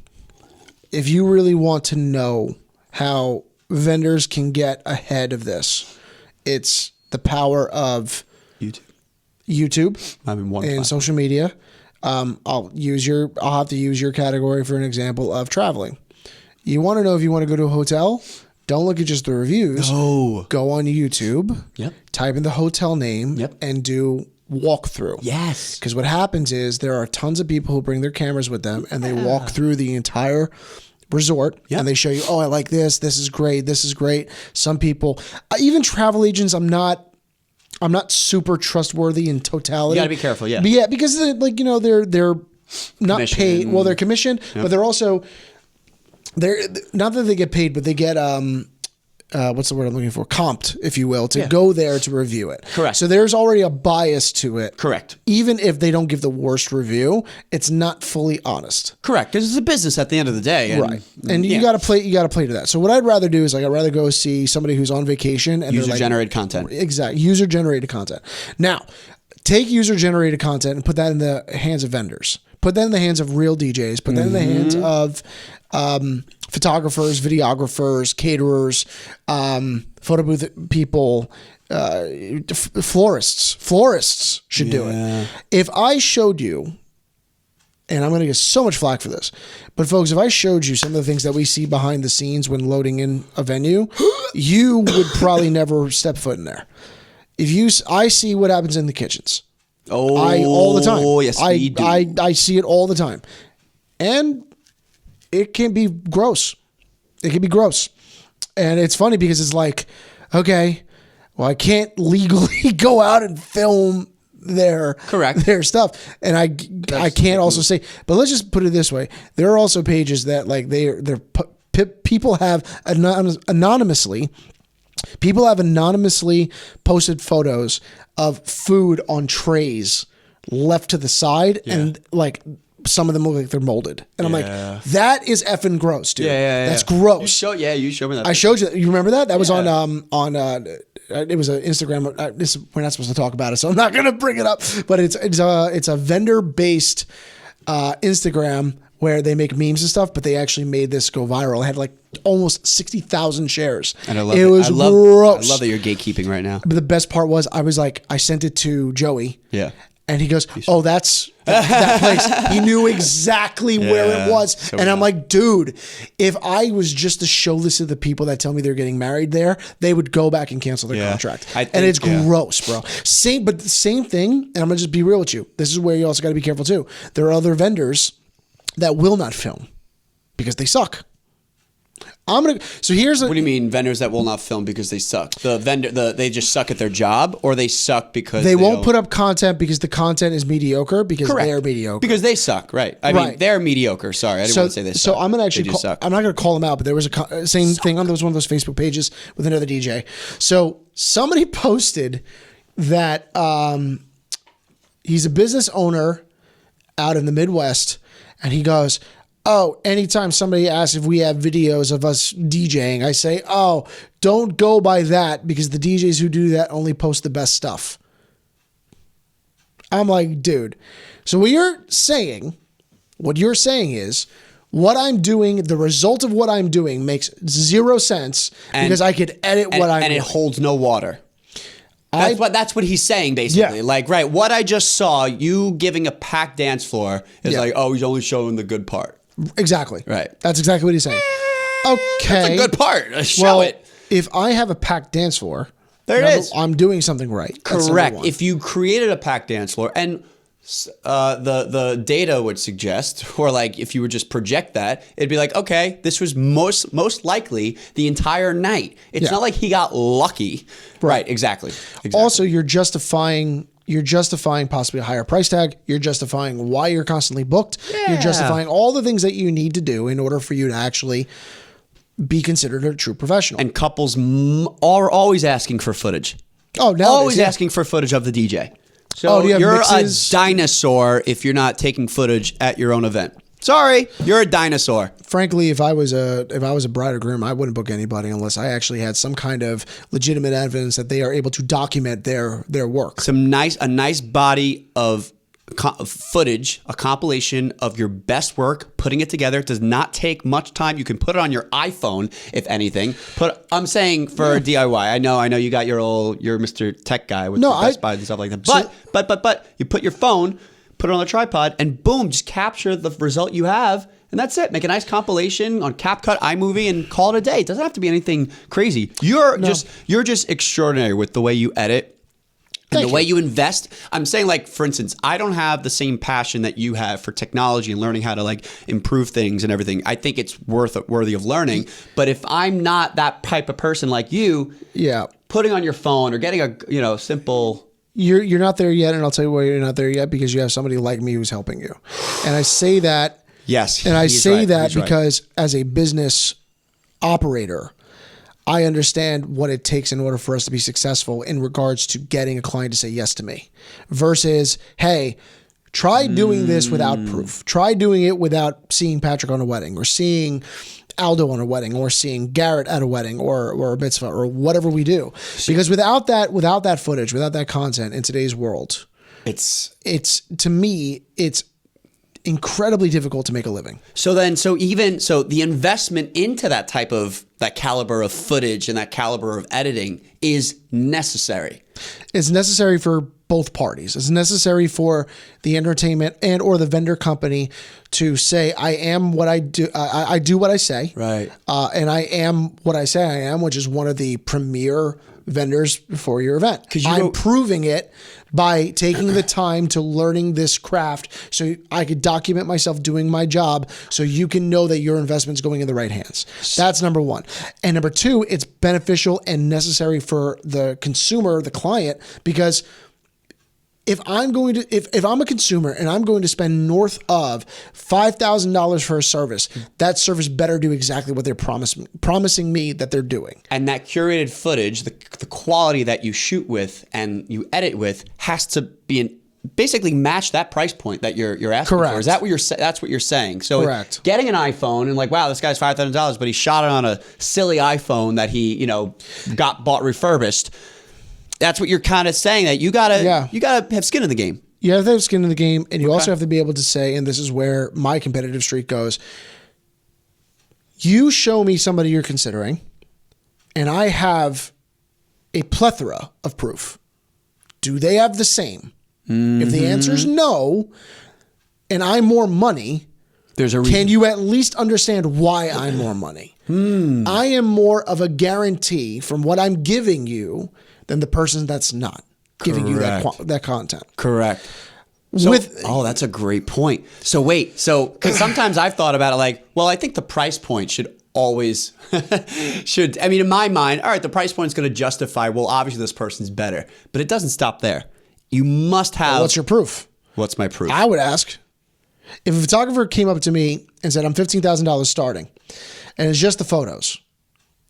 If you really want to know how vendors can get ahead of this, it's the power of YouTube. I mean, one and platform. Social media. I'll have to use your category for an example of traveling. You want to know if you want to go to a hotel? Don't look at just the reviews. No. Go on YouTube. Yep. Type in the hotel name. Yep. And do walkthrough. Yes. Because what happens is there are tons of people who bring their cameras with them and they walk through the entire resort and they show you, oh, I like this. This is great. This is great. Some people, even travel agents, I'm not super trustworthy in totality. You gotta be careful, yeah. But yeah, because they're not paid. Well, they're commissioned, but they're also not that they get paid, but they get what's the word I'm looking for? Comped, if you will, to go there to review it. Correct. So there's already a bias to it. Correct. Even if they don't give the worst review, it's not fully honest. Correct. Because it's a business at the end of the day. And, Right. And you gotta play to that. So what I'd rather do is I'd rather go see somebody who's on vacation and user generated content. Exactly. User generated content. Now, take user generated content and put that in the hands of vendors. Put that in the hands of real DJs. Put that in the hands of photographers, videographers, caterers, photo booth people, florists should do it. If I showed you, and I'm going to get so much flack for this, but folks, if I showed you some of the things that we see behind the scenes when loading in a venue, you would probably never step foot in there. I see what happens in the kitchens. All the time. Oh, yes, we do. I see it all the time. And it can be gross. It can be gross. And it's funny because it's like, okay, well, I can't legally go out and film their stuff. And I can't also say, but let's just put it this way. There are also pages that like people have anonymously posted photos of food on trays left to the side and like some of them look like they're molded. And I'm like, that is effing gross, dude. That's gross. You showed me that. I showed you. You remember that? That was on it was an Instagram. We're not supposed to talk about it, so I'm not going to bring it up. But it's a vendor based Instagram where they make memes and stuff, but they actually made this go viral. It had like almost 60,000 shares. And it was gross. I love that you're gatekeeping right now. But the best part was I sent it to Joey. Yeah. And he goes, oh, that's that place. He knew exactly where it was. So and I'm like, dude, if I was just to show this to the people that tell me they're getting married there, they would go back and cancel their contract. And it's gross, bro. Same thing. And I'm going to just be real with you. This is where you also got to be careful too. There are other vendors that will not film because they suck. So here's what do you mean vendors that will not film because they suck? They just suck at their job, or they suck because they won't put up content because the content is mediocre because they're mediocre. Because they suck, right? I mean, they're mediocre. Sorry, I didn't want to say they suck. So I'm gonna actually I'm not gonna call them out, but there was a same thing on one of those Facebook pages with another DJ. So somebody posted that he's a business owner out in the Midwest, and he goes, oh, anytime somebody asks if we have videos of us DJing, I say, oh, don't go by that because the DJs who do that only post the best stuff. I'm like, dude. So what you're saying is, what I'm doing, the result of what I'm doing makes zero sense because I could edit what I'm doing. And it holds no water. That's what he's saying, basically. Yeah. Like, right, what I just saw, you giving a packed dance floor is like, oh, he's only showing the good part. Exactly. Right. That's exactly what he's saying. Okay. That's a good part. Show it. If I have a packed dance floor, there it is. I'm doing something right. Correct. If you created a packed dance floor, and the data would suggest, or like if you would just project that, it'd be like, okay, this was most likely the entire night. It's not like he got lucky. Right. Exactly. Also, you're justifying possibly a higher price tag. You're justifying why you're constantly booked. Yeah. You're justifying all the things that you need to do in order for you to actually be considered a true professional. And couples are always asking for footage. Oh, nowadays, always asking for footage of the DJ. So you're a dinosaur if you're not taking footage at your own event. Sorry, you're a dinosaur. Frankly, if I was a bride or groom, I wouldn't book anybody unless I actually had some kind of legitimate evidence that they are able to document their work. A nice body of footage, a compilation of your best work, putting it together. It does not take much time. You can put it on your iPhone, if anything. I'm saying for DIY. I know you got you're Mr. Tech guy with the Best Buy and stuff like that. But you put your phone, put it on a tripod, and boom, just capture the result you have. And that's it. Make a nice compilation on CapCut, iMovie, and call it a day. It doesn't have to be anything crazy. You're just extraordinary with the way you edit. And the way you invest. I'm saying, like, for instance, I don't have the same passion that you have for technology and learning how to like improve things and everything. I think it's worthy of learning. But if I'm not that type of person like you, putting on your phone or getting a simple. You're not there yet, and I'll tell you why you're not there yet, because you have somebody like me who's helping you. And I say that. Yes. And I say that because as a business operator, I understand what it takes in order for us to be successful in regards to getting a client to say yes to me versus, hey, try doing this without proof. Try doing it without seeing Patrick on a wedding or seeing Aldo on a wedding or seeing Garrett at a wedding or a mitzvah or whatever we do. Because without that footage, without that content in today's world, it's to me, it's incredibly difficult to make a living. So the investment into that caliber of footage and that caliber of editing is necessary. It's necessary for both parties. It's necessary for the entertainment and or the vendor company to say, I am what I do. I do what I say. Right. And I am what I say I am, which is one of the premier vendors for your event. I'm proving it by taking the time to learning this craft so I could document myself doing my job so you can know that your investment's going in the right hands. That's number one. And number two, it's beneficial and necessary for the consumer, the client, because if I'm a consumer and I'm going to spend north of $5,000 for a service, that service better do exactly what they're promising me that they're doing. And that curated footage, the quality that you shoot with and you edit with, has to be basically match that price point that you're asking for. Is that that's what you're saying? So correct. Getting an iPhone and like, wow, this guy's $5,000, but he shot it on a silly iPhone that he bought refurbished. That's what you're kind of saying, that you gotta have skin in the game. You have to have skin in the game, and you also have to be able to say, and this is where my competitive streak goes, you show me somebody you're considering, and I have a plethora of proof. Do they have the same? Mm-hmm. If the answer is no, and I'm more money, there's a reason. Can you at least understand why I'm more money? I am more of a guarantee from what I'm giving you than the person that's not giving you that content. Correct. So, that's a great point. So because sometimes I've thought about it like, well, I think the price point should always, in my mind, all right, the price point is going to justify, well, obviously this person's better, but it doesn't stop there. You must have. Well, what's your proof? What's my proof? I would ask, if a photographer came up to me and said, I'm $15,000 starting, and it's just the photos,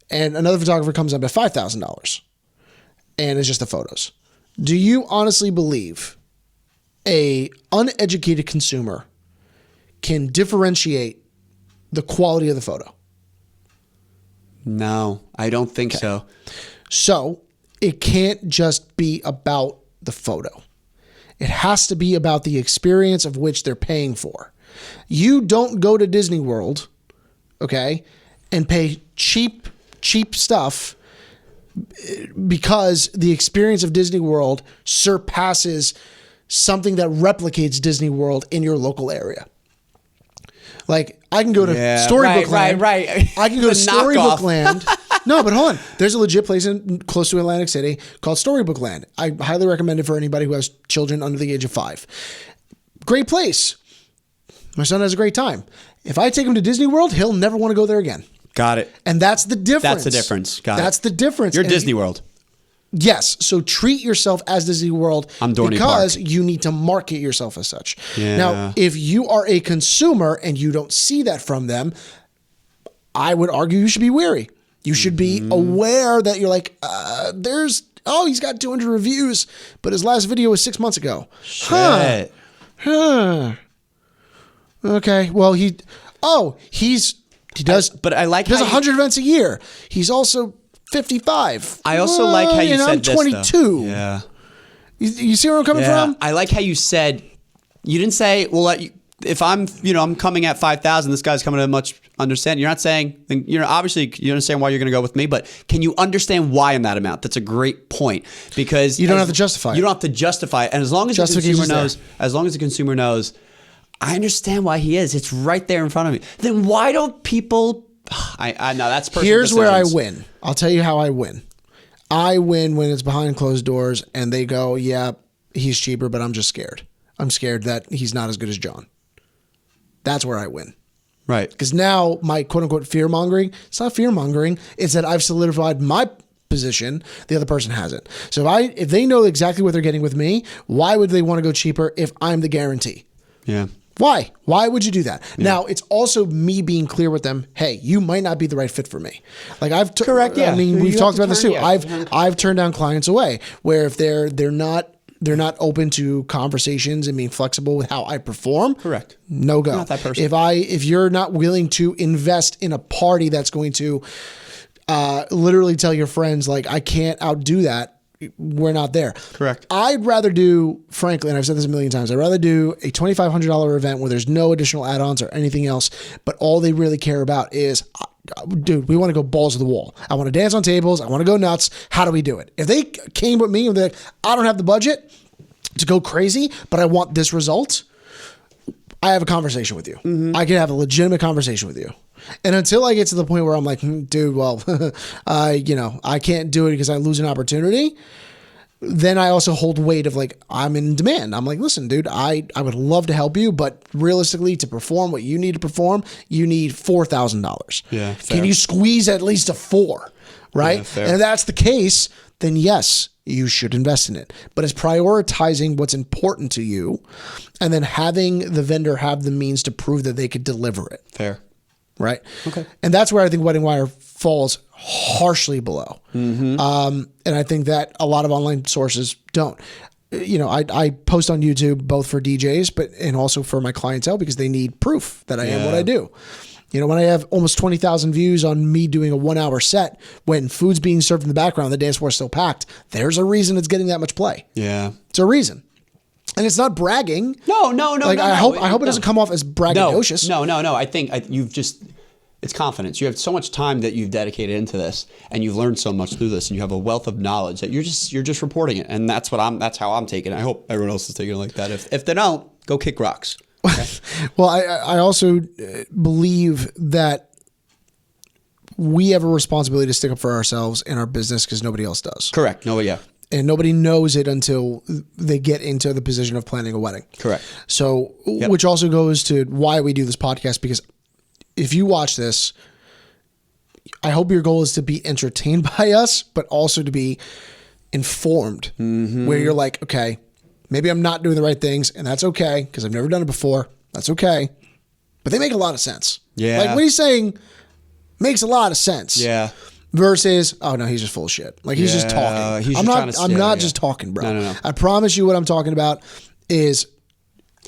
and another photographer comes up at $5,000, and it's just the photos. Do you honestly believe a uneducated consumer can differentiate the quality of the photo? No, I don't think so. So it can't just be about the photo. It has to be about the experience of which they're paying for. You don't go to Disney World, okay, and pay cheap stuff because the experience of Disney World surpasses something that replicates Disney World in your local area. Like, I can go to Storybook Land. Right. I can go to Storybook Land. No, but hold on. There's a legit place close to Atlantic City called Storybook Land. I highly recommend it for anybody who has children under the age of 5. Great place. My son has a great time. If I take him to Disney World, he'll never want to go there again. Got it. And that's the difference. That's the difference. That's the difference. You're Disney World. Yes. So treat yourself as Disney World because you need to market yourself as such. Yeah. Now, if you are a consumer and you don't see that from them, I would argue you should be wary. You should be aware that you're like, he's got 200 reviews, but his last video was 6 months ago. Shit. Okay. Well, he does. But I like he does how 100 events a year. He's also 55. I also like how you said I'm this, 22. though. Yeah. You see where I'm coming from? I like how you said, you didn't say, well, if I'm coming at 5,000, this guy's coming at much understand. You're not saying, obviously you understand why you're going to go with me, but can you understand why in that amount? That's a great point because you don't have to justify it. You don't have to justify it. And as long as the consumer knows, I understand why he is. It's right there in front of me. Then why don't people? I know that's personal. Here's where I win. I'll tell you how I win. I win when it's behind closed doors and they go, yeah, he's cheaper, but I'm just scared. I'm scared that he's not as good as John. That's where I win. Right. Because now my quote unquote fear mongering, it's not fear mongering. It's that I've solidified my position. The other person hasn't. So if they know exactly what they're getting with me, why would they want to go cheaper if I'm the guarantee? Yeah. Why? Why would you do that? Yeah. Now, it's also me being clear with them. Hey, you might not be the right fit for me. Like correct. Yeah. I mean, we've talked about this too. I've turned down clients away where if they're not open to conversations and being flexible with how I perform. Correct. No go. Not that person. If you're not willing to invest in a party that's going to literally tell your friends like I can't outdo that, we're not there. Correct. I'd rather do, frankly, and I've said this a million times, I'd rather do a $2,500 event where there's no additional add-ons or anything else, but all they really care about is, dude, we want to go balls to the wall. I want to dance on tables. I want to go nuts. How do we do it? If they came with me and they're like, I don't have the budget to go crazy, but I want this result, I have a conversation with you. Mm-hmm. I can have a legitimate conversation with you. And until I get to the point where I'm like, dude, well, I can't do it because I lose an opportunity. Then I also hold weight of like, I'm in demand. I'm like, listen, dude, I would love to help you, but realistically to perform what you need to perform, you need $4,000. Yeah. Fair. Can you squeeze at least a 4? Right. Yeah, and if that's the case, then yes, you should invest in it. But it's prioritizing what's important to you and then having the vendor have the means to prove that they could deliver it. Fair. Right. Okay. And that's where I think Wedding Wire falls harshly below. Mm-hmm. And I think that a lot of online sources don't. I post on YouTube both for DJs, and also for my clientele because they need proof that I am what I do. When I have almost 20,000 views on me doing a 1-hour set, when food's being served in the background, the dance floor is still packed, there's a reason it's getting that much play. Yeah. It's a reason. And it's not bragging. No. I hope it doesn't come off as braggadocious. No. I think it's confidence. You have so much time that you've dedicated into this, and you've learned so much through this, and you have a wealth of knowledge that you're just reporting it, and that's how I'm taking it. I hope everyone else is taking it like that. If they don't, go kick rocks. Okay? Well, I also believe that we have a responsibility to stick up for ourselves in our business because nobody else does. Correct. No, yeah. And nobody knows it until they get into the position of planning a wedding. Correct. So, which also goes to why we do this podcast, because if you watch this, I hope your goal is to be entertained by us, but also to be informed, where you're like, okay, maybe I'm not doing the right things, and that's okay, because I've never done it before. That's okay. But they make a lot of sense. Yeah. Like what he's saying makes a lot of sense. Yeah. Versus, oh no, he's just full of shit. Like he's just talking. I'm not just talking, bro. No. I promise you what I'm talking about is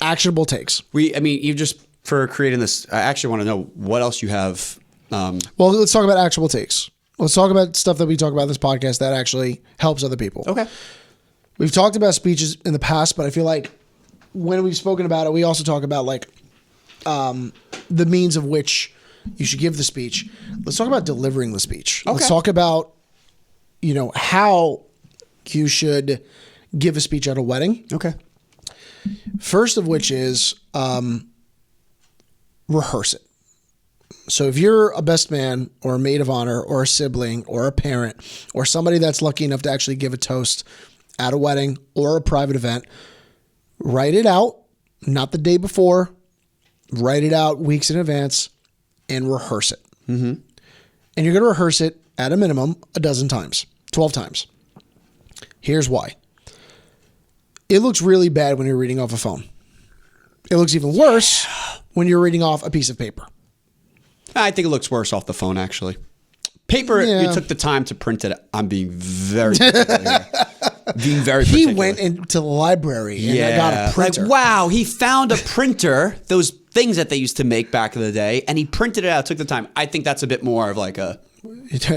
actionable takes. You just, for creating this, I actually want to know what else you have. Well, let's talk about actual takes. Let's talk about stuff that we talk about in this podcast that actually helps other people. Okay. We've talked about speeches in the past, but I feel like when we've spoken about it, we also talk about like the means of which you should give the speech. Let's talk about delivering the speech. Okay. Let's talk about, how you should give a speech at a wedding. Okay. First of which is rehearse it. So if you're a best man or a maid of honor or a sibling or a parent or somebody that's lucky enough to actually give a toast at a wedding or a private event, write it out, not the day before. Write it out weeks in advance and rehearse it. Mm-hmm. And you're going to rehearse it at a minimum 12 times, 12 times. Here's why. It looks really bad when you're reading off a phone. It looks even worse when you're reading off a piece of paper. I think it looks worse off the phone, actually. Paper, you took the time to print it. I'm being very particular. Being very particular. He went into the library and I got a printer. Like, wow, he found a printer, those things that they used to make back in the day, and he printed it out, took the time. I think that's a bit more of like a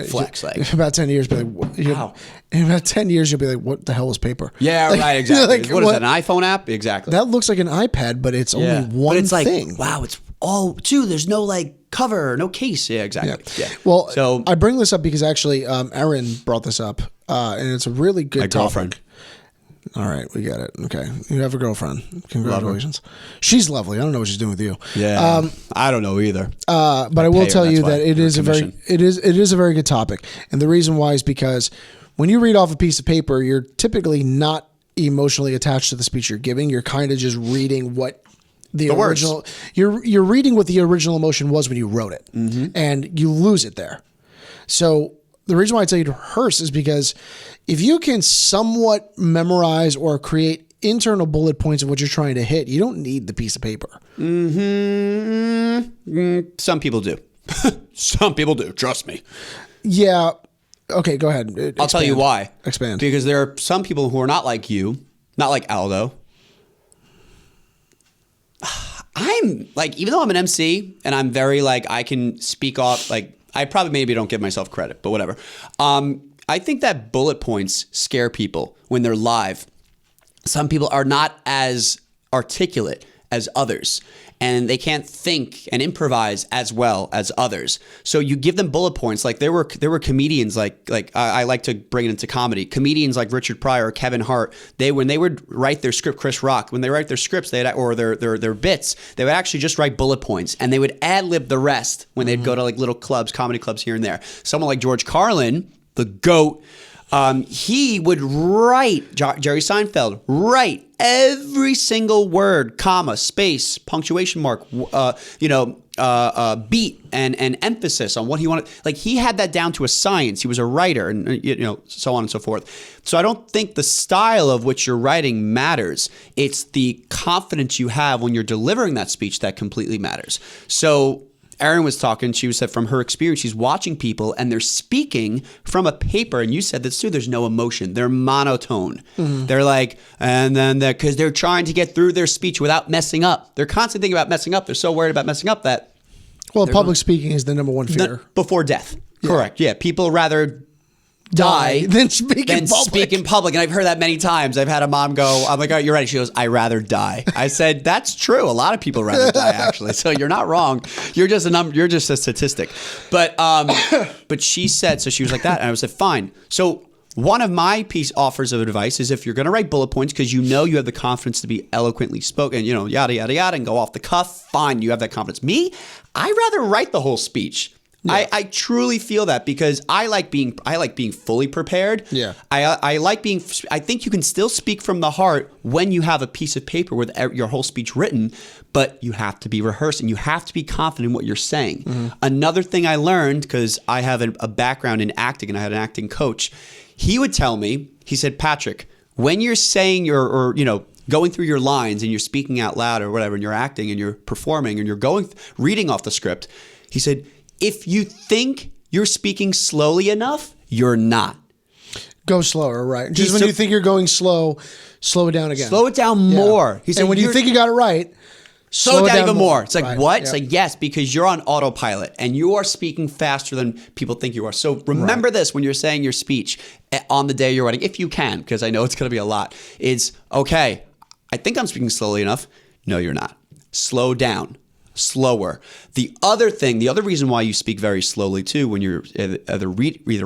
flex. Like, in about 10 years, wow. In about 10 years, you'll be like, what the hell is paper? Yeah, like, right, exactly. Like, what is that, an iPhone app? Exactly. That looks like an iPad, but it's only one but it's thing. Like, wow, it's all two. There's no like cover, no case. Yeah, exactly. Yeah. Well, so I bring this up because actually Erin brought this up, and it's a really good topic. Girlfriend. All right, we got it. Okay, you have a girlfriend. Congratulations. She's lovely. I don't know what she's doing with you. Yeah, I don't know either. But I will tell you that it is a very good topic, and the reason why is because when you read off a piece of paper, you're typically not emotionally attached to the speech you're giving. You're kind of just reading what the original. Words. You're reading what the original emotion was when you wrote it, and you lose it there. So the reason why I tell you to rehearse is because if you can somewhat memorize or create internal bullet points of what you're trying to hit, you don't need the piece of paper. Some people do. Some people do. Trust me. Yeah. Okay, go ahead. Expand. I'll tell you why. Expand. Because there are some people who are not like you, not like Aldo. I'm like, even though I'm an MC and I'm very like, I can speak off, like, I probably maybe don't give myself credit, but whatever. I think that bullet points scare people when they're live. Some people are not as articulate as others, and they can't think and improvise as well as others. So you give them bullet points. Like there were comedians like I like to bring it into comedy. Comedians like Richard Pryor or Kevin Hart. When they would write their script, Chris Rock, when they write their scripts, or their bits, they would actually just write bullet points, and they would ad lib the rest when they'd go to like little clubs, comedy clubs here and there. Someone like George Carlin, the GOAT. He would write, Jerry Seinfeld, write every single word, comma, space, punctuation mark, beat and emphasis on what he wanted. Like he had that down to a science. He was a writer and, so on and so forth. So I don't think the style of which you're writing matters. It's the confidence you have when you're delivering that speech that completely matters. So Erin was talking, she said from her experience, she's watching people and they're speaking from a paper. And you said this too, there's no emotion. They're monotone. They're like, and then because they're trying to get through their speech without messing up. They're constantly thinking about messing up. They're so worried about messing up that. Well, public speaking is the number one fear. Before death. Yeah. Correct. Yeah. People rather die than speak in public. And I've heard that many times. I've had a mom go, I'm like, all right, you're right. She goes, I rather die. I said, that's true. A lot of people rather die, actually. So you're not wrong. You're just a number. You're just a statistic. But she said, so she was like that. And I said, fine. So one of my offers of advice is if you're going to write bullet points because you have the confidence to be eloquently spoken, yada, yada, yada, and go off the cuff, fine, you have that confidence. Me, I rather write the whole speech. Yeah. I truly feel that because I like being fully prepared. Yeah. I think you can still speak from the heart when you have a piece of paper with your whole speech written, but you have to be rehearsing. You have to be confident in what you're saying. Another thing I learned, because I have a background in acting and I had an acting coach, he would tell me, he said, Patrick, when you're saying going through your lines and you're speaking out loud or whatever, and you're acting and you're performing and you're reading off the script, he said, if you think you're speaking slowly enough, you're not. Go slower, right? Just when you think you're going slow, slow it down again. Slow it down more. He said, and when you think you got it right, slow it down even more. It's like, right. what? It's like, yes, because you're on autopilot and you are speaking faster than people think you are. So remember this when you're saying your speech on the day you're writing, if you can, because I know it's going to be a lot, it's, okay, I think I'm speaking slowly enough. No, you're not. Slow down. slower. The other reason why you speak very slowly too, when you're either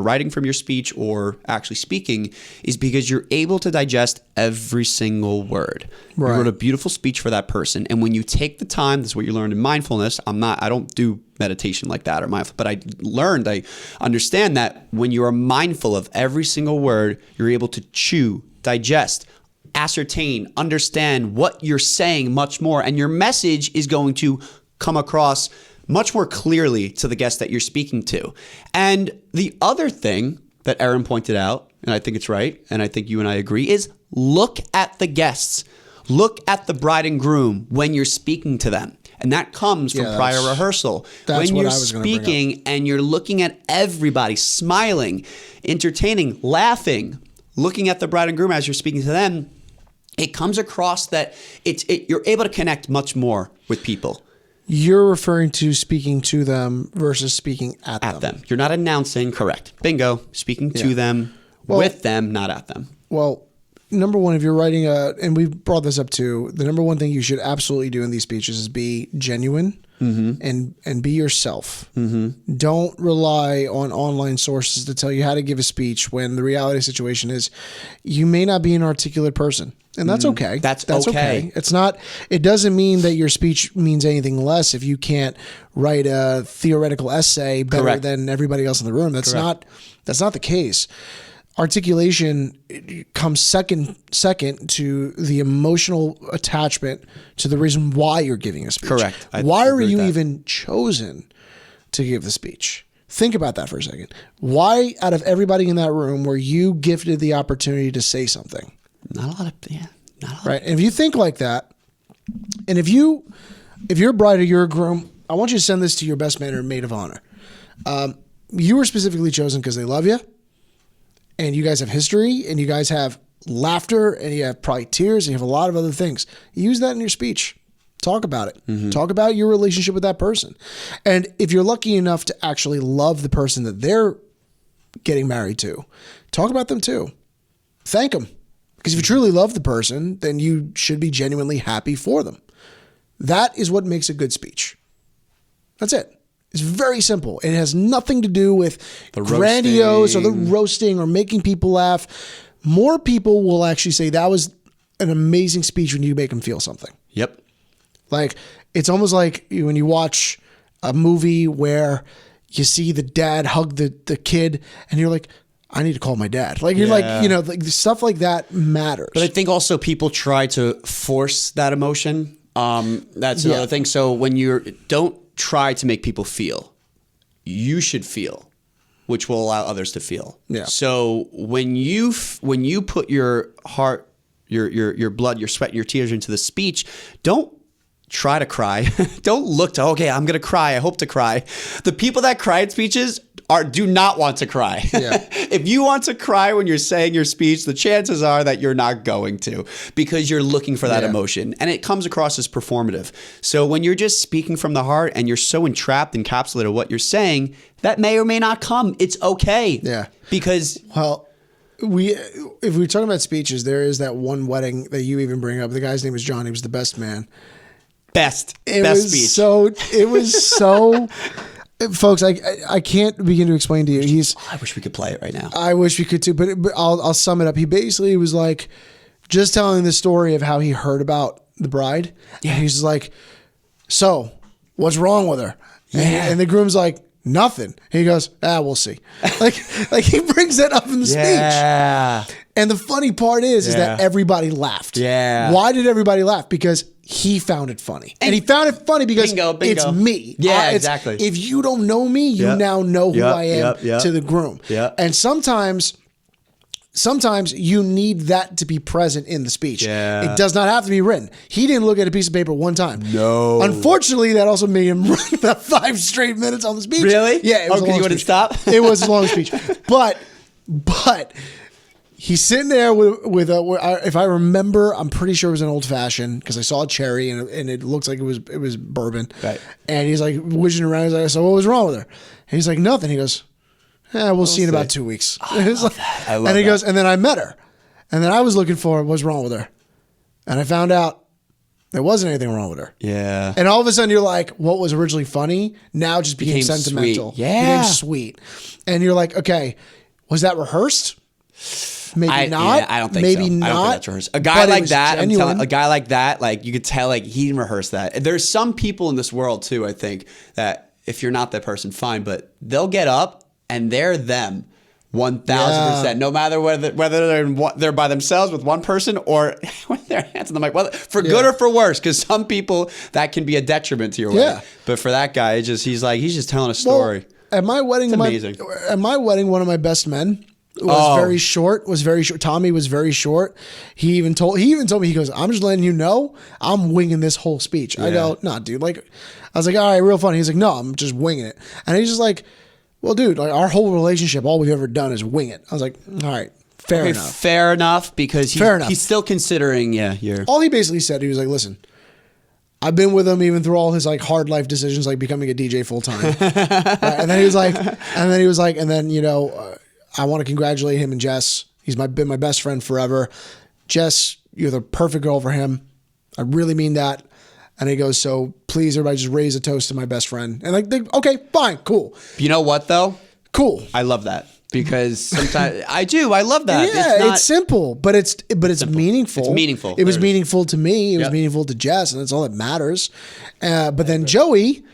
writing from your speech or actually speaking, is because you're able to digest every single word. Right. You wrote a beautiful speech for that person, and when you take the time, this is what you learned in mindfulness. I don't do meditation like that or mindful, but I understand that when you are mindful of every single word, you're able to chew, digest, ascertain, understand what you're saying much more, and your message is going to come across much more clearly to the guest that you're speaking to. And the other thing that Erin pointed out, and I think it's right, and I think you and I agree, is look at the guests. Look at the bride and groom when you're speaking to them. And that comes from prior rehearsal. That's when what you're I was speaking and you're looking at everybody, smiling, entertaining, laughing, looking at the bride and groom as you're speaking to them, it comes across that you're able to connect much more with people. You're referring to speaking to them versus speaking at them. You're not announcing, correct. Bingo. Speaking to them, with them, not at them. Well, number one, if you're writing and we've brought this up too, the number one thing you should absolutely do in these speeches is be genuine and be yourself. Mm-hmm. Don't rely on online sources to tell you how to give a speech when the reality situation is you may not be an articulate person. And that's okay. That's okay. It's not, it doesn't mean that your speech means anything less if you can't write a theoretical essay better than everybody else in the room. That's not the case. Articulation comes second to the emotional attachment to the reason why you're giving a speech. Correct. Why are you even chosen to give the speech? Think about that for a second. Why, out of everybody in that room, were you gifted the opportunity to say something? Not a lot. Right. And if you think like that, and if you're a bride or you're a groom, I want you to send this to your best man or maid of honor. You were specifically chosen because they love you, and you guys have history, and you guys have laughter, and you have probably tears, and you have a lot of other things. Use that in your speech. Talk about it. Mm-hmm. Talk about your relationship with that person. And if you're lucky enough to actually love the person that they're getting married to, talk about them too. Thank them. Because if you truly love the person, then you should be genuinely happy for them. That is what makes a good speech. That's it. It's very simple. It has nothing to do with the grandiose or the roasting or making people laugh. More people will actually say that was an amazing speech when you make them feel something. Yep. Like, it's almost like when you watch a movie where you see the dad hug the kid and you're like, I need to call my dad. Like, you're like, like stuff like that matters. But I think also people try to force that emotion. That's another thing. So when don't try to make people feel, you should feel, which will allow others to feel. Yeah. So when you put your heart, your blood, your sweat, and your tears into the speech, don't try to cry. Don't look to, okay, I'm going to cry. I hope to cry. The people that cry at speeches do not want to cry. Yeah. If you want to cry when you're saying your speech, the chances are that you're not going to, because you're looking for that emotion, and it comes across as performative. So when you're just speaking from the heart and you're so entrapped, encapsulated what you're saying, that may or may not come. It's okay. Yeah. Because if we're talking about speeches, there is that one wedding that you even bring up. The guy's name was John. He was the best man. Best speech. It was so folks, I can't begin to explain to you. I wish we could play it right now. I wish we could too, but I'll sum it up. He basically was like just telling the story of how he heard about the bride. Yeah. And he's like, so what's wrong with her? Yeah. And the groom's like, nothing. And he goes, we'll see. like he brings that up in the speech. And the funny part is that everybody laughed. Yeah. Why did everybody laugh? Because he found it funny. And he found it funny because it's me. Yeah, exactly. If you don't know me, you now know who I am to the groom. Yeah. And sometimes you need that to be present in the speech. Yeah. It does not have to be written. He didn't look at a piece of paper one time. No. Unfortunately, that also made him run about 5 straight minutes on the speech. Really? Yeah. It was because you wouldn't stop? It was a long speech. But he's sitting there with if I remember, I'm pretty sure it was an old fashioned because I saw a cherry and it looks like it was bourbon. Right. And he's like whizzing around. He's like, so what was wrong with her? And he's like, nothing. He goes, we'll see in about 2 weeks. Oh, I love that. And he goes, and then I met her. And then I was looking for what's wrong with her. And I found out There wasn't anything wrong with her. Yeah. And all of a sudden you're like, what was originally funny now just became sentimental. Sweet. Yeah. Became sweet. And you're like, okay, was that rehearsed? Maybe not. Yeah, I don't think Maybe so. not. I don't think that's rehearsed. A guy but it like was that, genuine. a guy like that, like you could tell, like he didn't rehearse that. There's some people in this world too, I think, that if you're not that person, fine, but they'll get up and they're them. 1,000%. No matter whether they're by themselves with one person or with their hands on the mic, whether for good or for worse. Because some people that can be a detriment to your wedding. But for that guy, he's just telling a story. Well, at my wedding, it's amazing. At my wedding, one of my best men was very short. Tommy was very short. He even told me, he goes, "I'm just letting you know, I'm winging this whole speech." I go, "Nah, dude." Like, I was like, "All right, real funny." He's like, "No, I'm just winging it," and he's just like, well, dude, like our whole relationship, all we've ever done is wing it. I was like, all right, fair enough. Fair enough, because he's still considering, all he basically said, he was like, listen, I've been with him even through all his like hard life decisions, like becoming a DJ full time. Right? And then he was like, you know, I want to congratulate him and Jess. He's been my best friend forever. Jess, you're the perfect girl for him. I really mean that. And he goes, so please, everybody just raise a toast to my best friend. And like, okay, fine, cool. You know what, though? Cool. I love that. Because sometimes I do. I love that. Yeah, it's simple, but it's meaningful. It's meaningful. It was meaningful to me. It was meaningful to Jess, and that's all that matters. But then Joey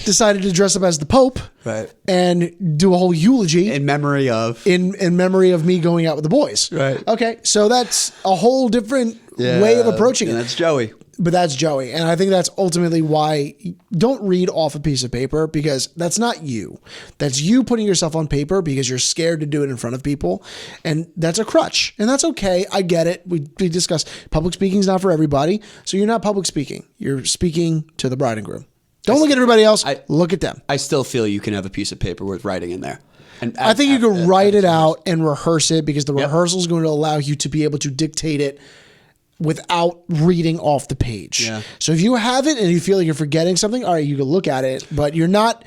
decided to dress up as the Pope, right, and do a whole eulogy in memory of me going out with the boys. Right. Okay, so that's a whole different way of approaching it. That's Joey. But that's Joey. And I think that's ultimately why don't read off a piece of paper, because that's not you. That's you putting yourself on paper because you're scared to do it in front of people. And that's a crutch. And that's okay. I get it. We discussed public speaking is not for everybody. So you're not public speaking. You're speaking to the bride and groom. Don't look at everybody else. Look at them. I still feel you can have a piece of paper with writing in there. And I think you can write it out and rehearse it, because the rehearsal is going to allow you to be able to dictate it without reading off the page. Yeah. So if you have it and you feel like you're forgetting something, all right, you can look at it, but you're not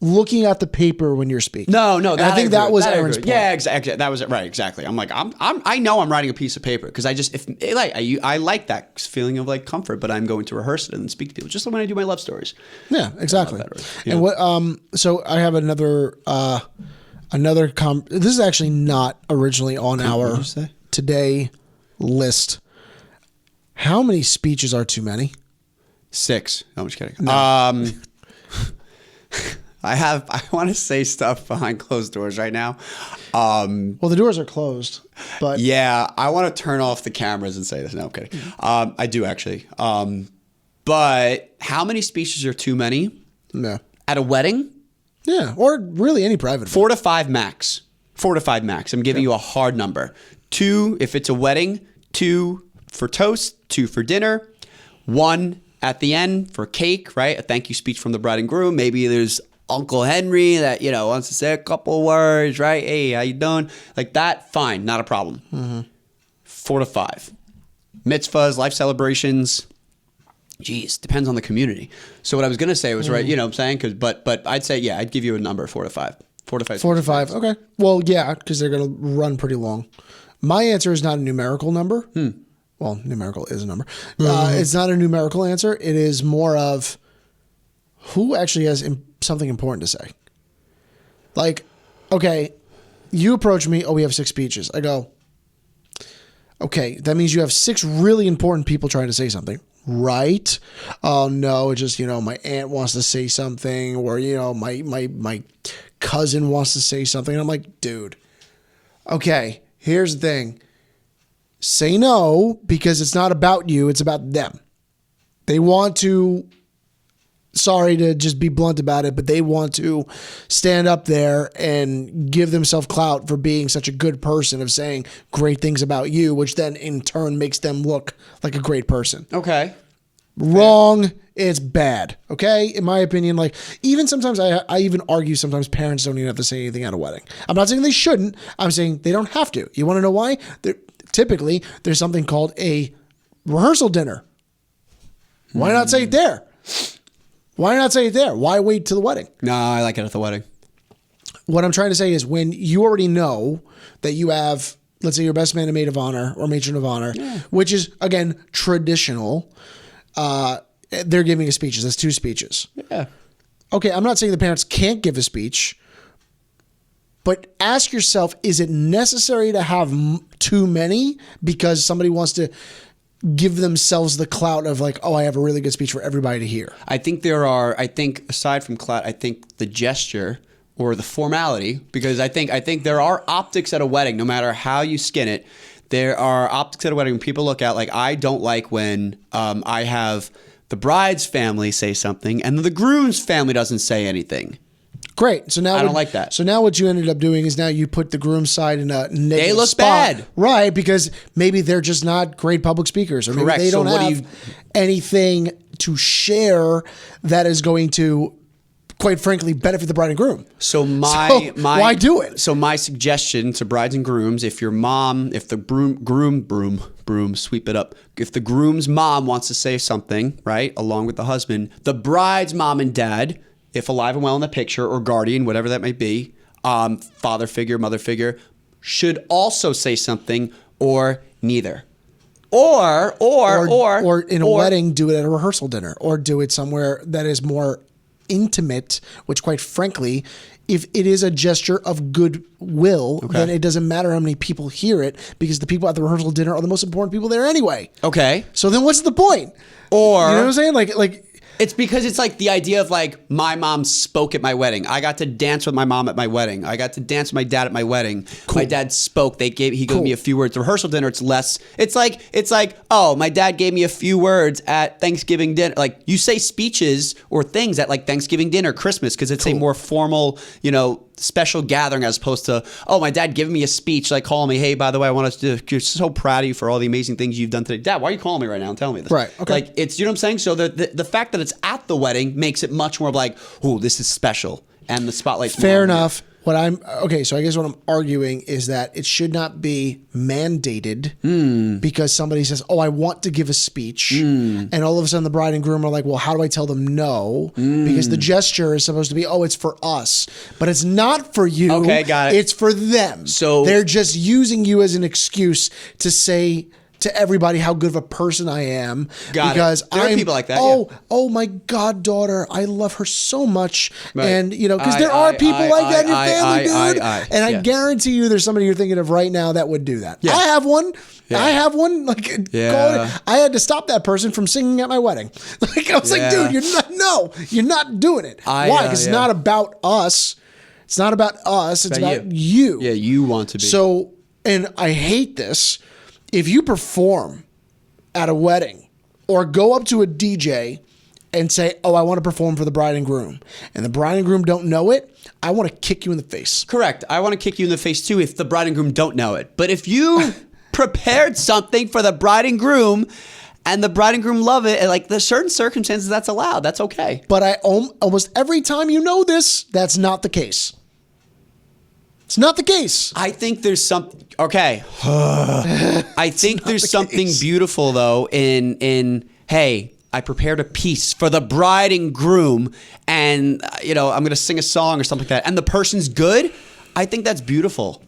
looking at the paper when you're speaking. No. I think that was Aaron's point. Yeah, exactly. That was it. Right. Exactly. I'm like, I know I'm writing a piece of paper because I like that feeling of like comfort, but I'm going to rehearse it and speak to people just like when I do my love stories. Yeah, exactly. And what? So I have another. This is actually not originally on our today list. How many speeches are too many? 6. No, I'm just kidding. No. I want to say stuff behind closed doors right now. Well, the doors are closed, but yeah, I want to turn off the cameras and say this. No, I'm kidding. I do actually. But how many speeches are too many? No. At a wedding? Yeah, or really any private. 4 to 5 max. 4 to 5 max. I'm giving you a hard number. 2 if it's a wedding. 2 for toast. 2 for dinner. 1 at the end for cake, right? A thank you speech from the bride and groom. Maybe there's Uncle Henry that, wants to say a couple words, right? Hey, how you doing? Like that, fine, not a problem. Mm-hmm. 4 to 5. Mitzvahs, life celebrations. Geez, depends on the community. So what I was going to say was, right, what I'm saying? But I'd say, I'd give you a number, 4 to 5. 4 to 5. 4 to 5, okay. Well, yeah, because they're going to run pretty long. My answer is not a numerical number. Well, numerical is a number. It's not a numerical answer. It is more of who actually has something important to say. Like, okay, you approach me. Oh, we have 6 speeches. I go, okay, that means you have 6 really important people trying to say something, right? Oh no, it's just my aunt wants to say something, or my cousin wants to say something. And I'm like, dude, okay, here's the thing. Say no, because it's not about you, it's about them. They want to, sorry to just be blunt about it, but they want to stand up there and give themselves clout for being such a good person, of saying great things about you, which then in turn makes them look like a great person. Okay. Wrong. It's bad. Okay. In my opinion, like even sometimes I even argue sometimes parents don't even have to say anything at a wedding. I'm not saying they shouldn't. I'm saying they don't have to. You want to know why? Typically, there's something called a rehearsal dinner. Why not say it there? Why not say it there? Why wait till the wedding? No, I like it at the wedding. What I'm trying to say is when you already know that you have, let's say, your best man and maid of honor or matron of honor, which is, again, traditional. they're giving a speech. That's 2 speeches. Yeah. Okay, I'm not saying the parents can't give a speech, but ask yourself, is it necessary to have too many because somebody wants to give themselves the clout of like, oh, I have a really good speech for everybody to hear? I think aside from clout, I think the gesture or the formality, because I think there are optics at a wedding, no matter how you skin it. There are optics at a wedding when people look at, like, I don't like when I have the bride's family say something and the groom's family doesn't say anything. Great. So now I don't like that. So now what you ended up doing is now you put the groom's side in a negative They look spot. bad. Right, because maybe they're just not great public speakers, or maybe Correct. they don't So what do have anything to share that is going to, quite frankly, benefit the bride and groom. So why do it? So my suggestion to brides and grooms, if the broom, sweep it up. If the groom's mom wants to say something, right, along with the husband, the bride's mom and dad, if alive and well in the picture, or guardian, whatever that might be, father figure, mother figure, should also say something, or neither. Or in a wedding, do it at a rehearsal dinner, or do it somewhere that is more intimate, which quite frankly, if it is a gesture of goodwill, then it doesn't matter how many people hear it, because the people at the rehearsal dinner are the most important people there anyway. Okay. So then what's the point? Or, you know what I'm saying? Like it's because it's like the idea of like, my mom spoke at my wedding. I got to dance with my mom at my wedding. I got to dance with my dad at my wedding. Cool. My dad spoke. He gave me a few words. The rehearsal dinner, it's less. It's like, oh, my dad gave me a few words at Thanksgiving dinner. Like, you say speeches or things at like Thanksgiving dinner, Christmas, because it's a more formal, special gathering, as opposed to, oh, my dad giving me a speech, like calling me, hey, by the way, I want to, you're so proud of you for all the amazing things you've done today. Dad, why are you calling me right now and telling me this? Right. Okay. Like, it's, you know what I'm saying? So the fact that it's at the wedding makes it much more like, oh, this is special. And the spotlight's fair enough. So I guess what I'm arguing is that it should not be mandated because somebody says, oh, I want to give a speech. And all of a sudden the bride and groom are like, well, how do I tell them no? Because the gesture is supposed to be, oh, it's for us. But it's not for you. Okay, got it. It's for them. So they're just using you as an excuse to say to everybody how good of a person I am. Because there are people like that. Oh, my goddaughter, I love her so much. Right. And, because there are people like that in your family, dude. And I guarantee you there's somebody you're thinking of right now that would do that. Yeah. I have one. Yeah. I have one. I had to stop that person from singing at my wedding. I was like, dude, you're not doing it. Why? Because it's not about us. It's not about us. It's about you. Yeah, you want to be. So, and I hate this. If you perform at a wedding or go up to a DJ and say, oh, I want to perform for the bride and groom, and the bride and groom don't know it, I want to kick you in the face. Correct. I want to kick you in the face too if the bride and groom don't know it. But if you prepared something for the bride and groom and the bride and groom love it, and like there's certain circumstances that's allowed, that's okay. But almost every time you know this, that's not the case. It's not the case. I think there's something. Okay. I think there's something beautiful though in hey, I prepared a piece for the bride and groom, and I'm going to sing a song or something like that, and the person's good. I think that's beautiful.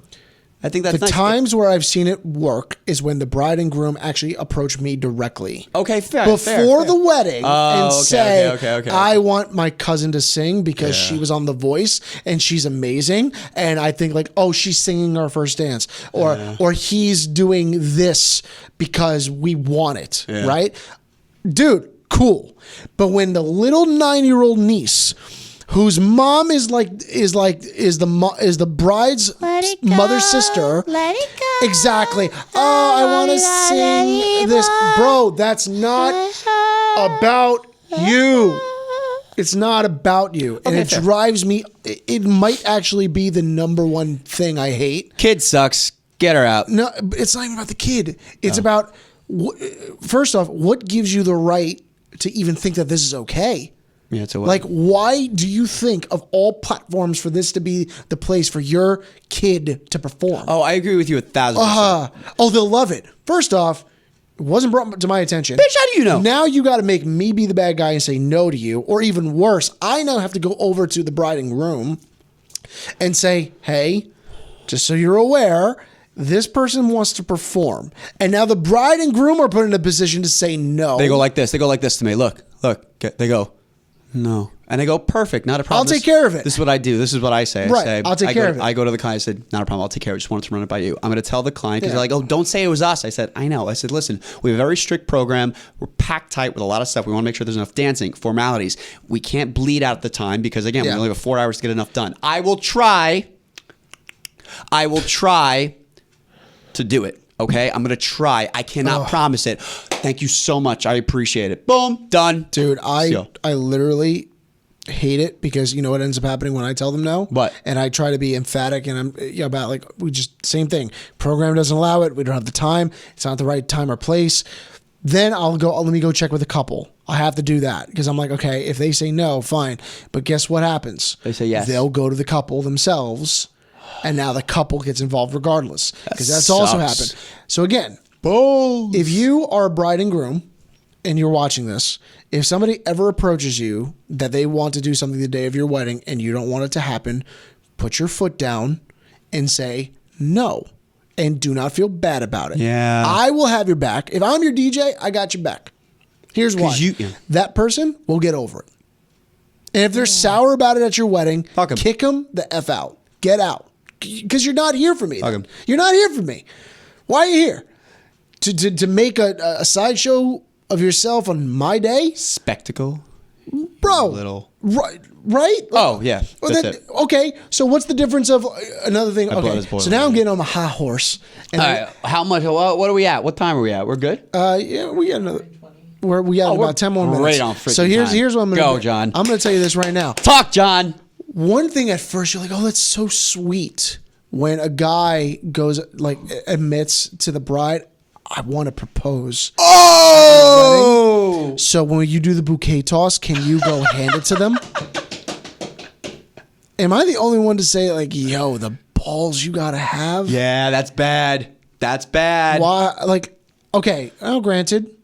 I think that's the nice. Times where I've seen it work is when the bride and groom actually approach me directly. Okay, fair. Before the wedding and say, okay. I want my cousin to sing because she was on The Voice and she's amazing. And I think like, oh, she's singing our first dance. Or he's doing this because we want it, right? Dude, cool. But when the little 9-year-old niece whose mom is the bride's mother's sister. Let it go. Exactly. Oh, I want to sing this. Bro, that's not about you. It's not about you. And it drives me. It might actually be the number one thing I hate. Kid sucks. Get her out. No, it's not even about the kid. It's about, first off, what gives you the right to even think that this is okay? Yeah, it's a like, why do you think of all platforms for this to be the place for your kid to perform? Oh, I agree with you 1,000%. Oh, they'll love it. First off, it wasn't brought to my attention. Bitch, how do you know? Now you got to make me be the bad guy and say no to you. Or even worse, I now have to go over to the bride and groom and say, hey, just so you're aware, this person wants to perform, and now the bride and groom are put in a position to say no. They go like this. They go like this to me. Look. They go, no. And I go, perfect, not a problem. I'll take care of it. This is what I do. This is what I say. Right, I'll take care of it. I go to the client. I said, not a problem. I'll take care of it. Just wanted to run it by you. I'm going to tell the client because they're like, oh, don't say it was us. I said, I know. I said, listen, we have a very strict program. We're packed tight with a lot of stuff. We want to make sure there's enough dancing, formalities. We can't bleed out at the time because, again, we only have 4 hours to get enough done. I will try to do it. Okay, I'm gonna try. I cannot promise it. Thank you so much. I appreciate it. Boom, done. Dude, I literally hate it because you know what ends up happening when I tell them no? What? And I try to be emphatic and I'm about like we just same thing. Program doesn't allow it. We don't have the time. It's not the right time or place. Then let me go check with a couple. I have to do that because I'm like, okay, if they say no, fine. But guess what happens? They say yes. They'll go to the couple themselves. And now the couple gets involved regardless because that's also happened. So again, boom. If you are a bride and groom and you're watching this, if somebody ever approaches you that they want to do something the day of your wedding and you don't want it to happen, put your foot down and say no and do not feel bad about it. Yeah. I will have your back. If I'm your DJ, I got your back. Here's why. That person will get over it. And if they're sour about it at your wedding, kick them the F out. Get out. Because you're not here for me. You're not here for me. Why are you here? To make a sideshow of yourself on my day? Spectacle? Bro. Little. Right? Oh, yeah. That's it. Okay, so what's the difference of another thing? Okay, so now I'm getting on my high horse. And all right, how much? What are we at? What time are we at? We're good? Yeah, we got another. We got about 10 more minutes. Right on freaking so here's what I'm going to go, John. I'm going to tell you this right now. Talk, John. One thing at first you're like, oh, that's so sweet. When a guy goes like admits to the bride, I want to propose. Oh! So when you do the bouquet toss, can you go hand it to them? Am I the only one to say like, yo, the balls you gotta have? Yeah, that's bad. That's bad. Why? Like, okay, granted,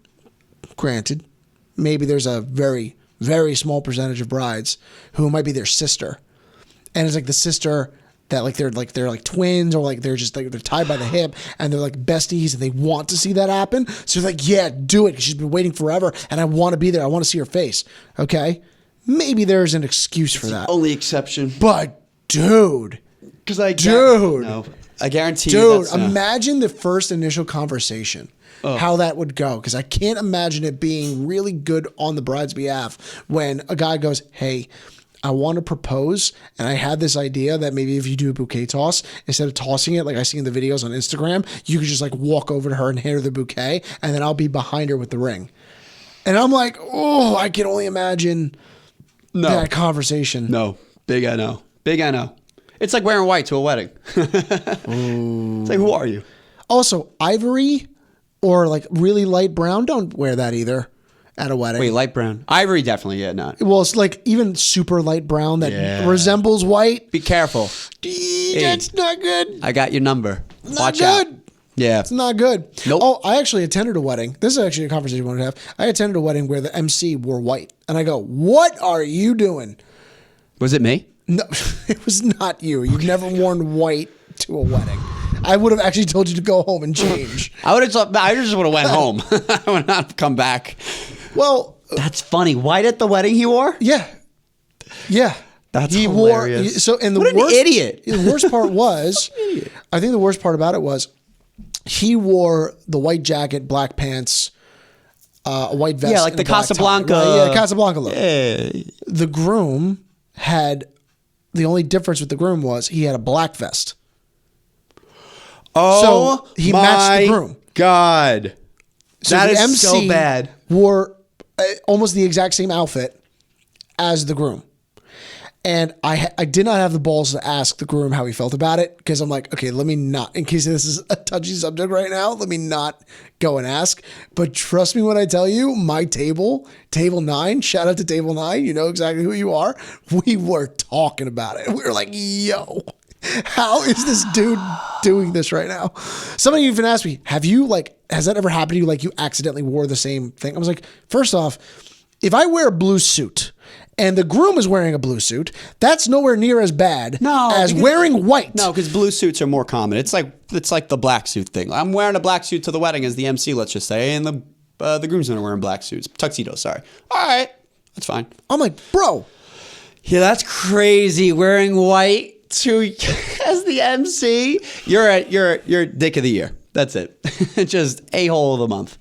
maybe there's a very, very small percentage of brides who might be their sister, and it's like the sister that like they're twins or like they're just like they're tied by the hip and they're like besties and they want to see that happen. So they're like, yeah, do it because she's been waiting forever and I want to be there. I want to see her face. Okay, maybe there's an excuse for that. Only exception, but dude, because I guarantee you, imagine the first initial conversation. How that would go, because I can't imagine it being really good on the bride's behalf when a guy goes, hey, I want to propose, and I had this idea that maybe if you do a bouquet toss, instead of tossing it like I see in the videos on Instagram, you could just like walk over to her and hand her the bouquet, and then I'll be behind her with the ring. And I'm like, oh, I can only imagine that conversation. No, big I know. It's like wearing white to a wedding. It's like, who are you? Also, ivory or like really light brown, don't wear that either at a wedding. Wait, light brown. Ivory definitely, yeah, not. Well, it's like even super light brown that resembles white. Be careful. That's not good. I got your number. Watch out. Yeah. It's not good. Nope. Oh, I actually attended a wedding. This is actually a conversation I wanted to have. I attended a wedding where the MC wore white. And I go, what are you doing? Was it me? No, it was not you. You've never worn white to a wedding. I would have actually told you to go home and change. I just would have went home. I would not have come back. Well, that's funny. White at the wedding he wore? Yeah. That's hilarious. What an idiot. The worst part was, I think the worst part about it was he wore the white jacket, black pants, a white vest. Yeah, like the Casablanca. Right? Yeah, Casablanca look. Yeah. The groom had, the only difference with the groom was he had a black vest. Oh, so he matched the groom. God. So that the is MC so bad. Wore almost the exact same outfit as the groom. And I did not have the balls to ask the groom how he felt about it because I'm like, okay, let me not, in case this is a touchy subject right now, let me not go and ask. But trust me when I tell you, my table 9, shout out to table 9, you know exactly who you are. We were talking about it. We were like, yo, how is this dude doing this right now? Somebody even asked me, has that ever happened to you? Like you accidentally wore the same thing? I was like, first off, if I wear a blue suit and the groom is wearing a blue suit, that's nowhere near as bad as because- wearing white. No, because blue suits are more common. It's like the black suit thing. I'm wearing a black suit to the wedding as the MC, let's just say, and the groomsmen are wearing black suits, tuxedos. Sorry. All right, that's fine. I'm like, bro. Yeah, that's crazy. Wearing white as the MC, you're dick of the year. That's it. Just a-hole of the month.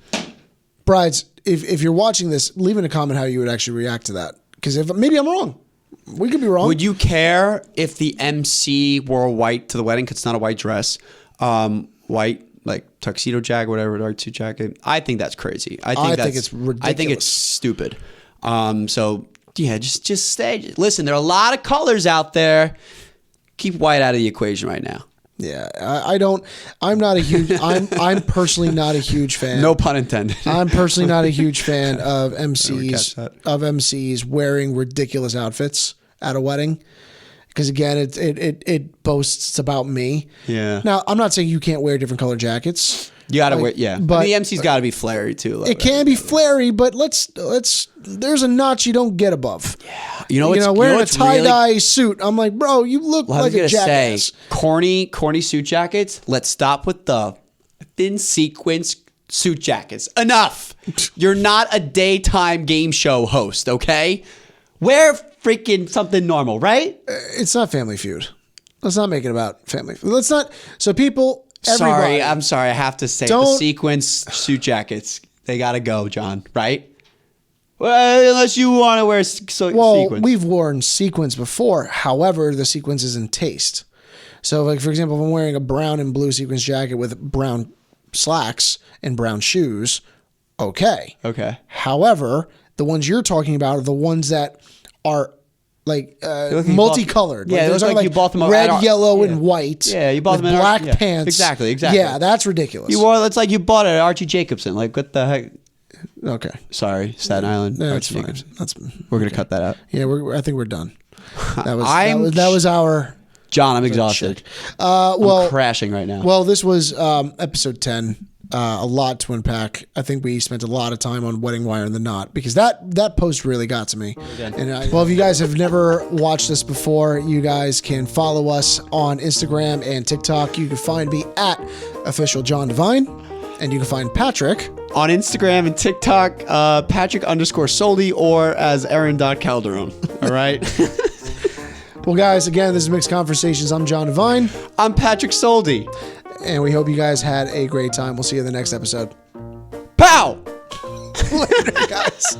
Brides, if you're watching this, leave in a comment how you would actually react to that. Because if maybe I'm wrong. We could be wrong. Would you care if the MC wore white to the wedding? Because it's not a white dress. White, like tuxedo jacket, whatever, dark suit jacket. I think that's crazy. I think it's ridiculous. I think it's stupid. So yeah, just stay. Listen, there are a lot of colors out there. Keep white out of the equation right now. Yeah, I'm not a huge. I'm personally not a huge fan. No pun intended. I'm personally not a huge fan of MCs wearing ridiculous outfits at a wedding. Because again, it boasts it's about me. Yeah. Now I'm not saying you can't wear different color jackets. You gotta wear, yeah. But the MC's gotta be flary too. It can be flary, but let's. There's a notch you don't get above. Yeah. Wearing a tie-dye suit. I'm like, bro, you look like a jackass. Say, corny suit jackets. Let's stop with the thin sequence suit jackets. Enough. You're not a daytime game show host, okay? Wear freaking something normal, right? It's not Family Feud. Let's not make it about Family Feud. Let's not. So people. Everybody, I'm sorry. I have to say the sequence suit jackets. They gotta go, John. Right? Well, unless you want to wear sequins. We've worn sequins before. However, the sequins is in taste. So, like for example, if I'm wearing a brown and blue sequins jacket with brown slacks and brown shoes, okay. Okay. However, the ones you're talking about are the ones that are like multicolored. Yeah, those are like you bought them red, yellow, and white. Yeah, you bought them with in black yeah. pants. Exactly. Yeah, that's ridiculous. It's like you bought it at Archie Jacobson. Like, what the heck? Okay. Sorry, Staten Island. No, Archie that's Jacobson. We're gonna cut that out. Yeah, I think we're done. That was our. John, I'm exhausted. I'm crashing right now. Well, this was episode 10. A lot to unpack. I think we spent a lot of time on Wedding Wire and the Knot because that post really got to me. And if you guys have never watched this before, you guys can follow us on Instagram and TikTok. You can find me at officialjondivine, and you can find Patrick on Instagram and TikTok, Patrick_Soldi or as Aaron.Calderon. All right. Well, guys, again, this is Mixed Conversations. I'm Jon Divine. I'm Patrick Soldi. And we hope you guys had a great time. We'll see you in the next episode. Pow! Later, guys.